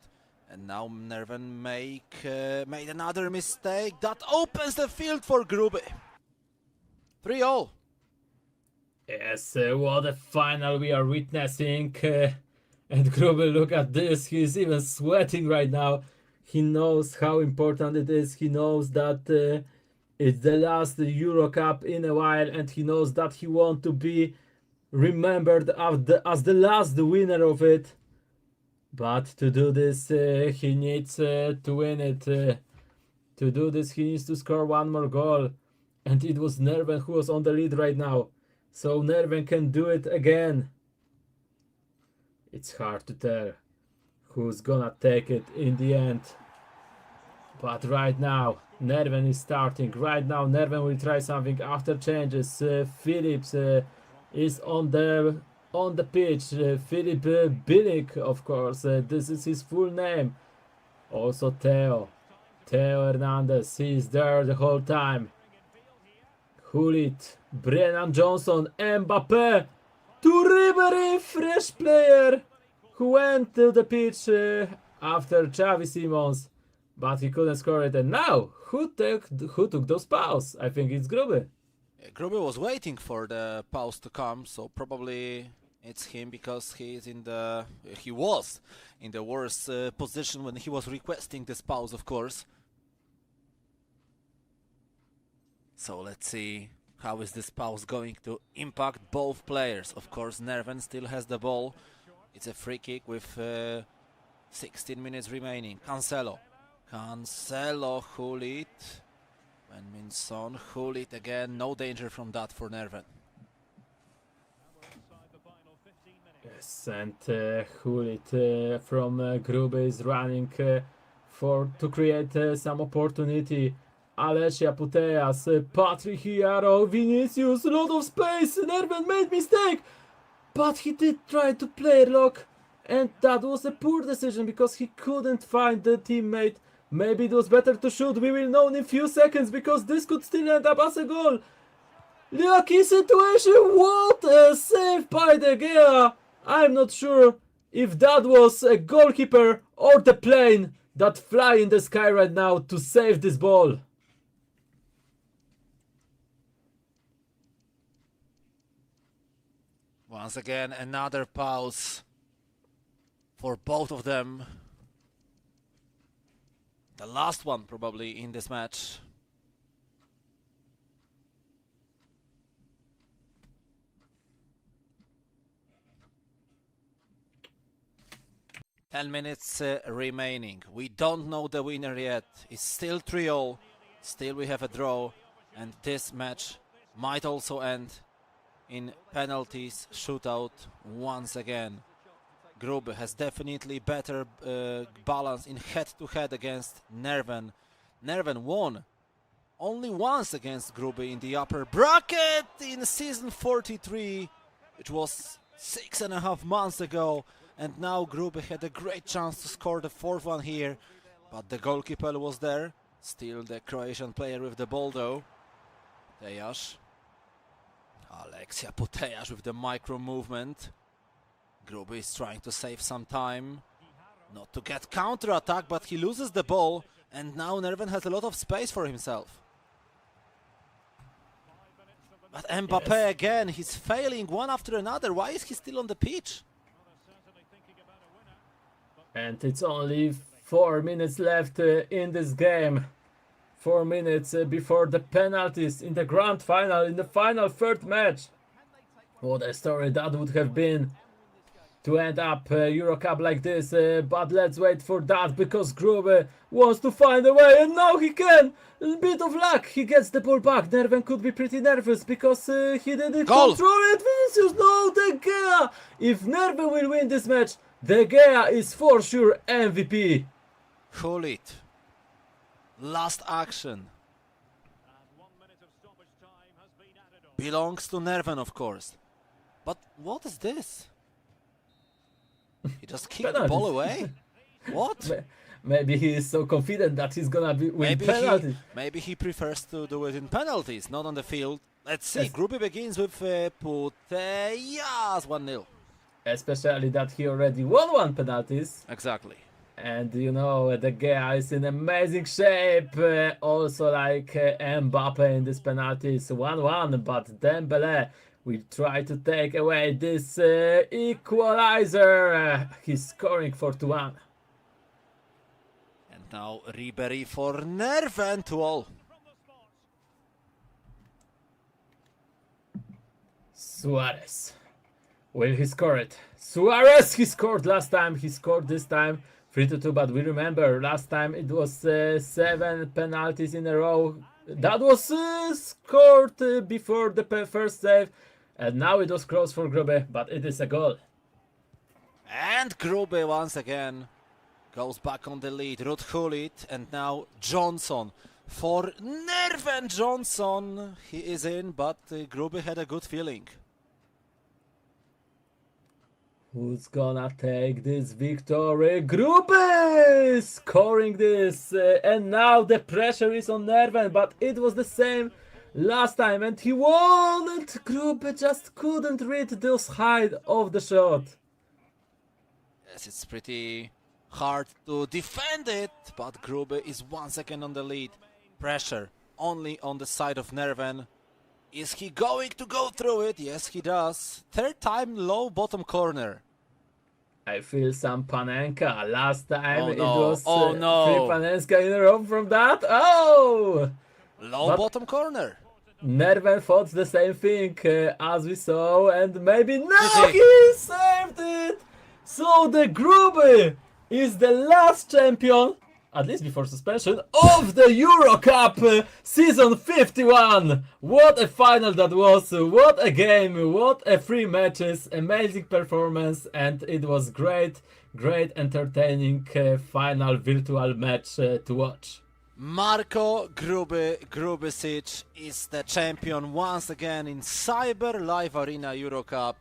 and now Nerven made another mistake that opens the field for Grube. 3-0. Yes, what a final we are witnessing. And Grube, look at this. He's even sweating right now. He knows how important it is. He knows that it's the last EuroCup in a while, and he knows that he wants to be remembered as the last winner of it. But to do this, he needs to win it. To do this, he needs to score one more goal. And it was Nerven who was on the lead right now. So Nerven can do it again. It's hard to tell who's gonna take it in the end. But right now, Nerven is starting. Right now, Nerven will try something after changes. Philips is on the pitch. Filip Bilic, of course. This is his full name. Also Theo Hernandez. He is there the whole time. Hulit, Brennan Johnson, Mbappe to Ribery, fresh player who went to the pitch after Xavi Simons, but he couldn't score it. And now, who took those fouls? I think it's Grube. Yeah, Grube was waiting for the pause to come, so probably it's him, because he was in the worst position when he was requesting this pause, of course. So let's see how is this pause going to impact both players. Of course, Nerven still has the ball. It's a free kick with 16 minutes remaining. Cancelo, Hulit, and Minson, Hulit again. No danger from that for Nerven. Yes, and Hulit from Grube is running to create some opportunity. Alessia Putejas, Patrick Hierro, Vinicius, a lot of space. Nerven made mistake, but he did try to play lock, and that was a poor decision because he couldn't find the teammate. Maybe it was better to shoot. We will know in a few seconds, because this could still end up as a goal. Lucky situation. What a save by De Gea. I'm not sure if that was a goalkeeper or the plane that fly in the sky right now to save this ball. Once again, another pause for both of them. The last one probably in this match. Ten minutes remaining. We don't know the winner yet. It's still 3-0. Still we have a draw. And this match might also end in penalties, shootout once again. Grube has definitely better balance in head-to-head against Nerven. Nerven won only once against Grube in the upper bracket in season 43. It was 6.5 months ago, and now Grube had a great chance to score the fourth one here, but the goalkeeper was there. Still the Croatian player with the ball though. Tejas. Alexia Putejas with the micro movement. Grube is trying to save some time, not to get counter-attack, but he loses the ball, and now Nerven has a lot of space for himself. But Mbappe Yes. again, he's failing one after another. Why is he still on the pitch? And it's only 4 minutes left in this game. 4 minutes before the penalties in the grand final, in the final third match. What a story that would have been to end up EuroCup like this, but let's wait for that because Grube wants to find a way and now he can! A bit of luck, he gets the ball back. Nerven could be pretty nervous because he didn't Goal! control it. Vinicius, no, De Gea! If Nerven will win this match, De Gea is for sure MVP. Hulit. Last action. Belongs to Nerven, of course. But what is this? He just kicked the ball away? What? Maybe he is so confident that he's gonna win penalties. Maybe he prefers to do it in penalties, not on the field. Let's see. Yes. Grube begins with Putellas 1-0. Especially that he already won one penalties. Exactly. And you know, the guy is in amazing shape. Also like Mbappe in this penalties 1-1. But Dembele will try to take away this equalizer. He's scoring for 2-1. And now Ribery for Nerven 2-0. Suarez. Will he score it? Suarez! He scored last time. He scored this time. 3-2, but we remember last time it was 7 penalties in a row. That was scored before the first save. And now it was close for Grube, but it is a goal. And Grube once again goes back on the lead. Ruud Gullit and now Johnson for Nerven. Johnson, he is in, but Grube had a good feeling. Who's gonna take this victory? Grube scoring this, and now the pressure is on Nerven, but it was the same last time and he won, and Grube just couldn't read those height of the shot. Yes, it's pretty hard to defend it, but Grube is once again on the lead. Pressure only on the side of Nerven. Is he going to go through it? Yes, he does. Third time low bottom corner. I feel some Panenka. Last time it no. was Oh, no. 3 Panenka in a row from that. Oh! Low But bottom corner. Nerven thought the same thing as we saw, and maybe now GG. he saved it! So the Grube is the last champion, at least before suspension, of the EuroCup season 51. What a final that was, what a game, what a 3 matches, amazing performance, and it was great entertaining final virtual match to watch. Marco Grubesic is the champion once again in CyberLive Arena EuroCup.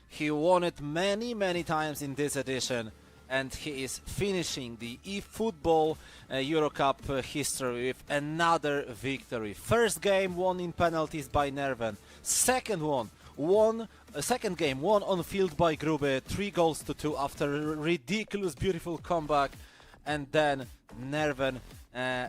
He won it many times in this edition, and he is finishing the eFootball EuroCup history with another victory. First game won in penalties by Nerven. Second game won on field by Grube, 3-2 after a ridiculous, beautiful comeback, and then Nerven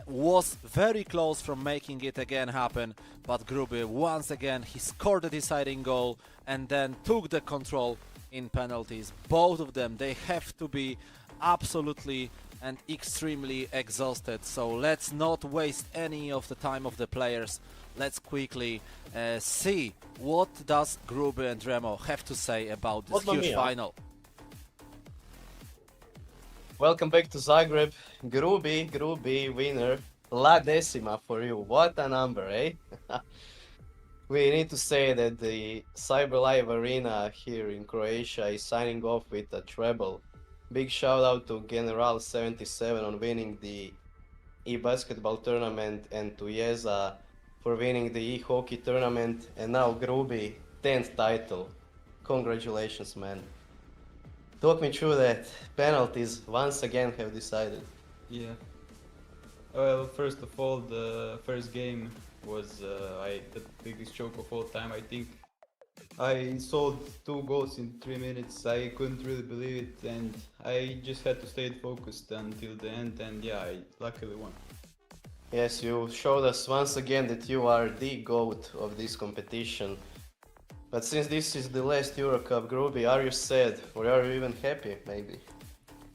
was very close from making it again happen, but Grube once again he scored the deciding goal and then took the control in penalties. Both of them, they have to be absolutely and extremely exhausted, so let's not waste any of the time of the players. Let's quickly see what does Grube and Remo have to say about this huge final. Welcome back to Zagreb. Grube winner. La decima for you. What a number, eh? We need to say that the CyberLive Arena here in Croatia is signing off with a treble. Big shout out to General77 on winning the e-basketball tournament and to Jeza for winning the e-hockey tournament, and now Grube 10th title. Congratulations, man. Talk me through that. Penalties once again have decided. Yeah. Well, first of all, the first game was the biggest choke of all time, I think. I saw 2 goals in 3 minutes. I couldn't really believe it, and I just had to stay focused until the end, and yeah, I luckily won. Yes, you showed us once again that you are the GOAT of this competition. But since this is the last EuroCup, Grube, are you sad or are you even happy, maybe?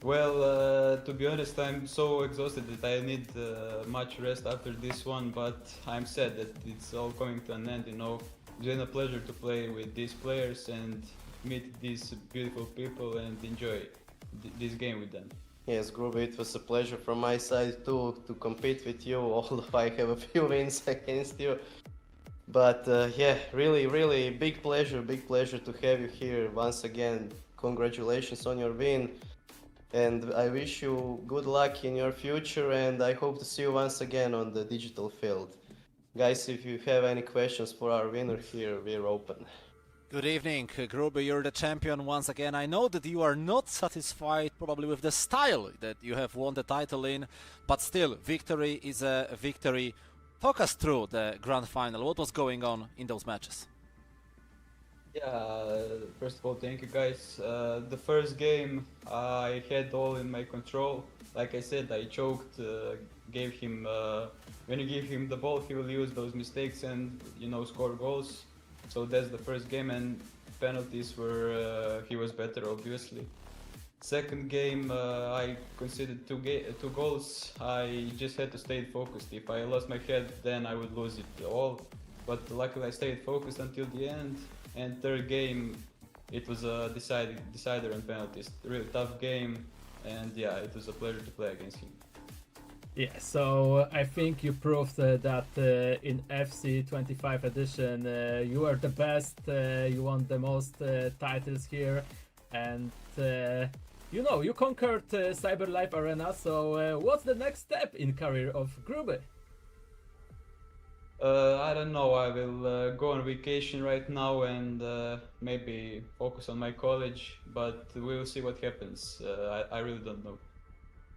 Well, to be honest, I'm so exhausted that I need much rest after this one, but I'm sad that it's all coming to an end, you know. It's been a pleasure to play with these players and meet these beautiful people and enjoy this game with them. Yes, Groovy, it was a pleasure from my side too to compete with you, although I have a few wins against you. But yeah, really big pleasure to have you here once again. Congratulations on your win, and I wish you good luck in your future, and I hope to see you once again on the digital field. Guys, if you have any questions for our winner here, we're open. Good evening, Gruby, you're the champion once again. I know that you are not satisfied probably with the style that you have won the title in, but still, victory is a victory. Talk us through the grand final. What was going on in those matches? Yeah, first of all, thank you guys. The first game I had all in my control. Like I said, I choked, gave him, when you give him the ball, he will use those mistakes and, you know, score goals. So that's the first game, and penalties were, he was better, obviously. Second game, I conceded two goals. I just had to stay focused. If I lost my head, then I would lose it all. But luckily I stayed focused until the end. And third game, it was a decider on penalties. Really tough game, and yeah, it was a pleasure to play against him. Yeah, so I think you proved that in FC 25 edition you are the best, you won the most titles here, and you know, you conquered CyberLivearena, so what's the next step in career of Gruby? I don't know, I will go on vacation right now and maybe focus on my college, but we'll see what happens. I really don't know.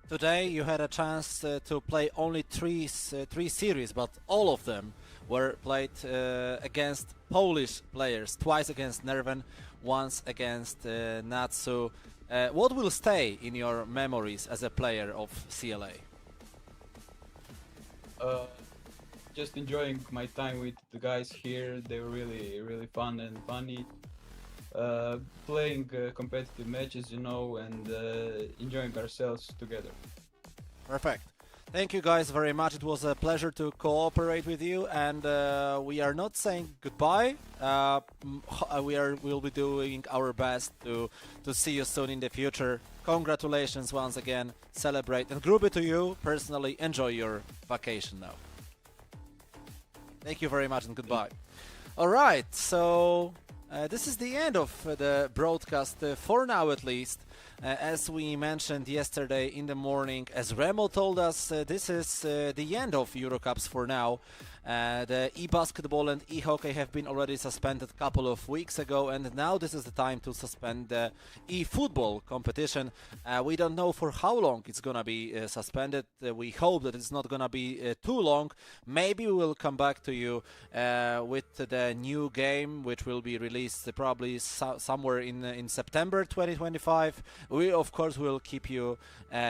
Today you had a chance to play only three series, but all of them were played against Polish players. Twice against Nerven, once against Natsu. What will stay in your memories as a player of CLA? Just enjoying my time with the guys here. They were really fun and funny. Playing competitive matches, you know, and enjoying ourselves together. Perfect. Thank you guys very much. It was a pleasure to cooperate with you, and we are not saying goodbye. We'll be doing our best to see you soon in the future. Congratulations once again. Celebrate, and Gruby, to you personally, enjoy your vacation now. Thank you very much and goodbye. All right, so this is the end of the broadcast for now, at least. As we mentioned yesterday in the morning, as Remo told us, this is the end of EuroCups for now. The e-basketball and e-hockey have been already suspended a couple of weeks ago, and now this is the time to suspend the e-football competition. We don't know for how long it's gonna be suspended. We hope that it's not gonna be too long. Maybe we will come back to you with the new game, which will be released probably somewhere in September 2025. We of course will keep you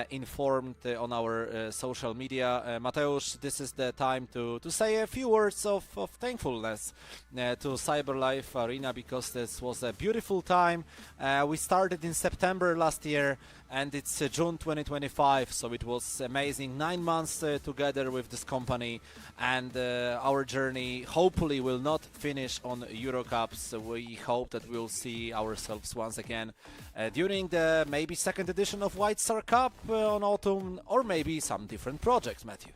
informed on our social media. Mateusz, this is the time to say a few words of thankfulness to cyberlivearena, because this was a beautiful time. We started in September last year, and it's June 2025, so it was amazing 9 months together with this company, and our journey hopefully will not finish on EuroCup. So we hope that we'll see ourselves once again during the maybe second edition of White Star Cup on autumn, or maybe some different projects, Matthew.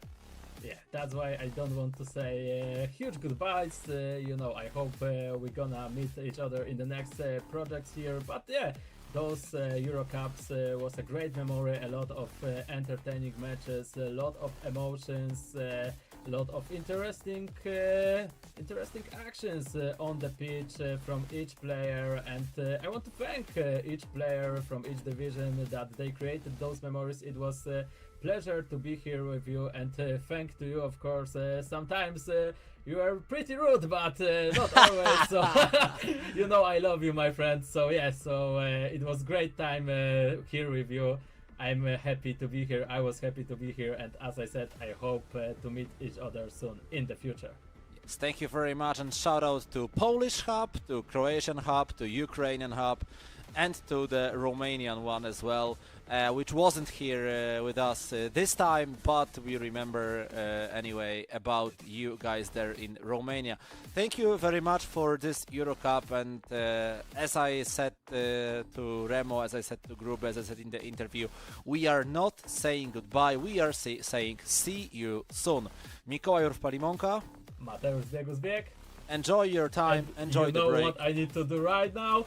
Yeah, that's why I don't want to say huge goodbyes. You know, I hope we're gonna meet each other in the next projects here. But yeah, those EuroCups was a great memory, a lot of entertaining matches, a lot of emotions, a lot of interesting actions on the pitch from each player, and I want to thank each player from each division that they created those memories. It was pleasure to be here with you, and thank to you, of course. Sometimes you are pretty rude, but not always. So you know I love you, my friend. So yeah, so it was great time here with you. I'm happy to be here. I was happy to be here, and as I said, I hope to meet each other soon in the future. Yes, thank you very much, and shout out to Polish hub, to Croatian hub, to Ukrainian hub, and to the Romanian one as well, which wasn't here with us this time, but we remember anyway about you guys there in Romania. Thank you very much for this EuroCup, and as I said to Remo, as I said to Grube, as I said in the interview, we are not saying goodbye, we are saying see you soon. Mikołaj Urf-Palimonka. Mateusz Biegusbieg. Enjoy your time, And enjoy you the know break. what I need to do right now?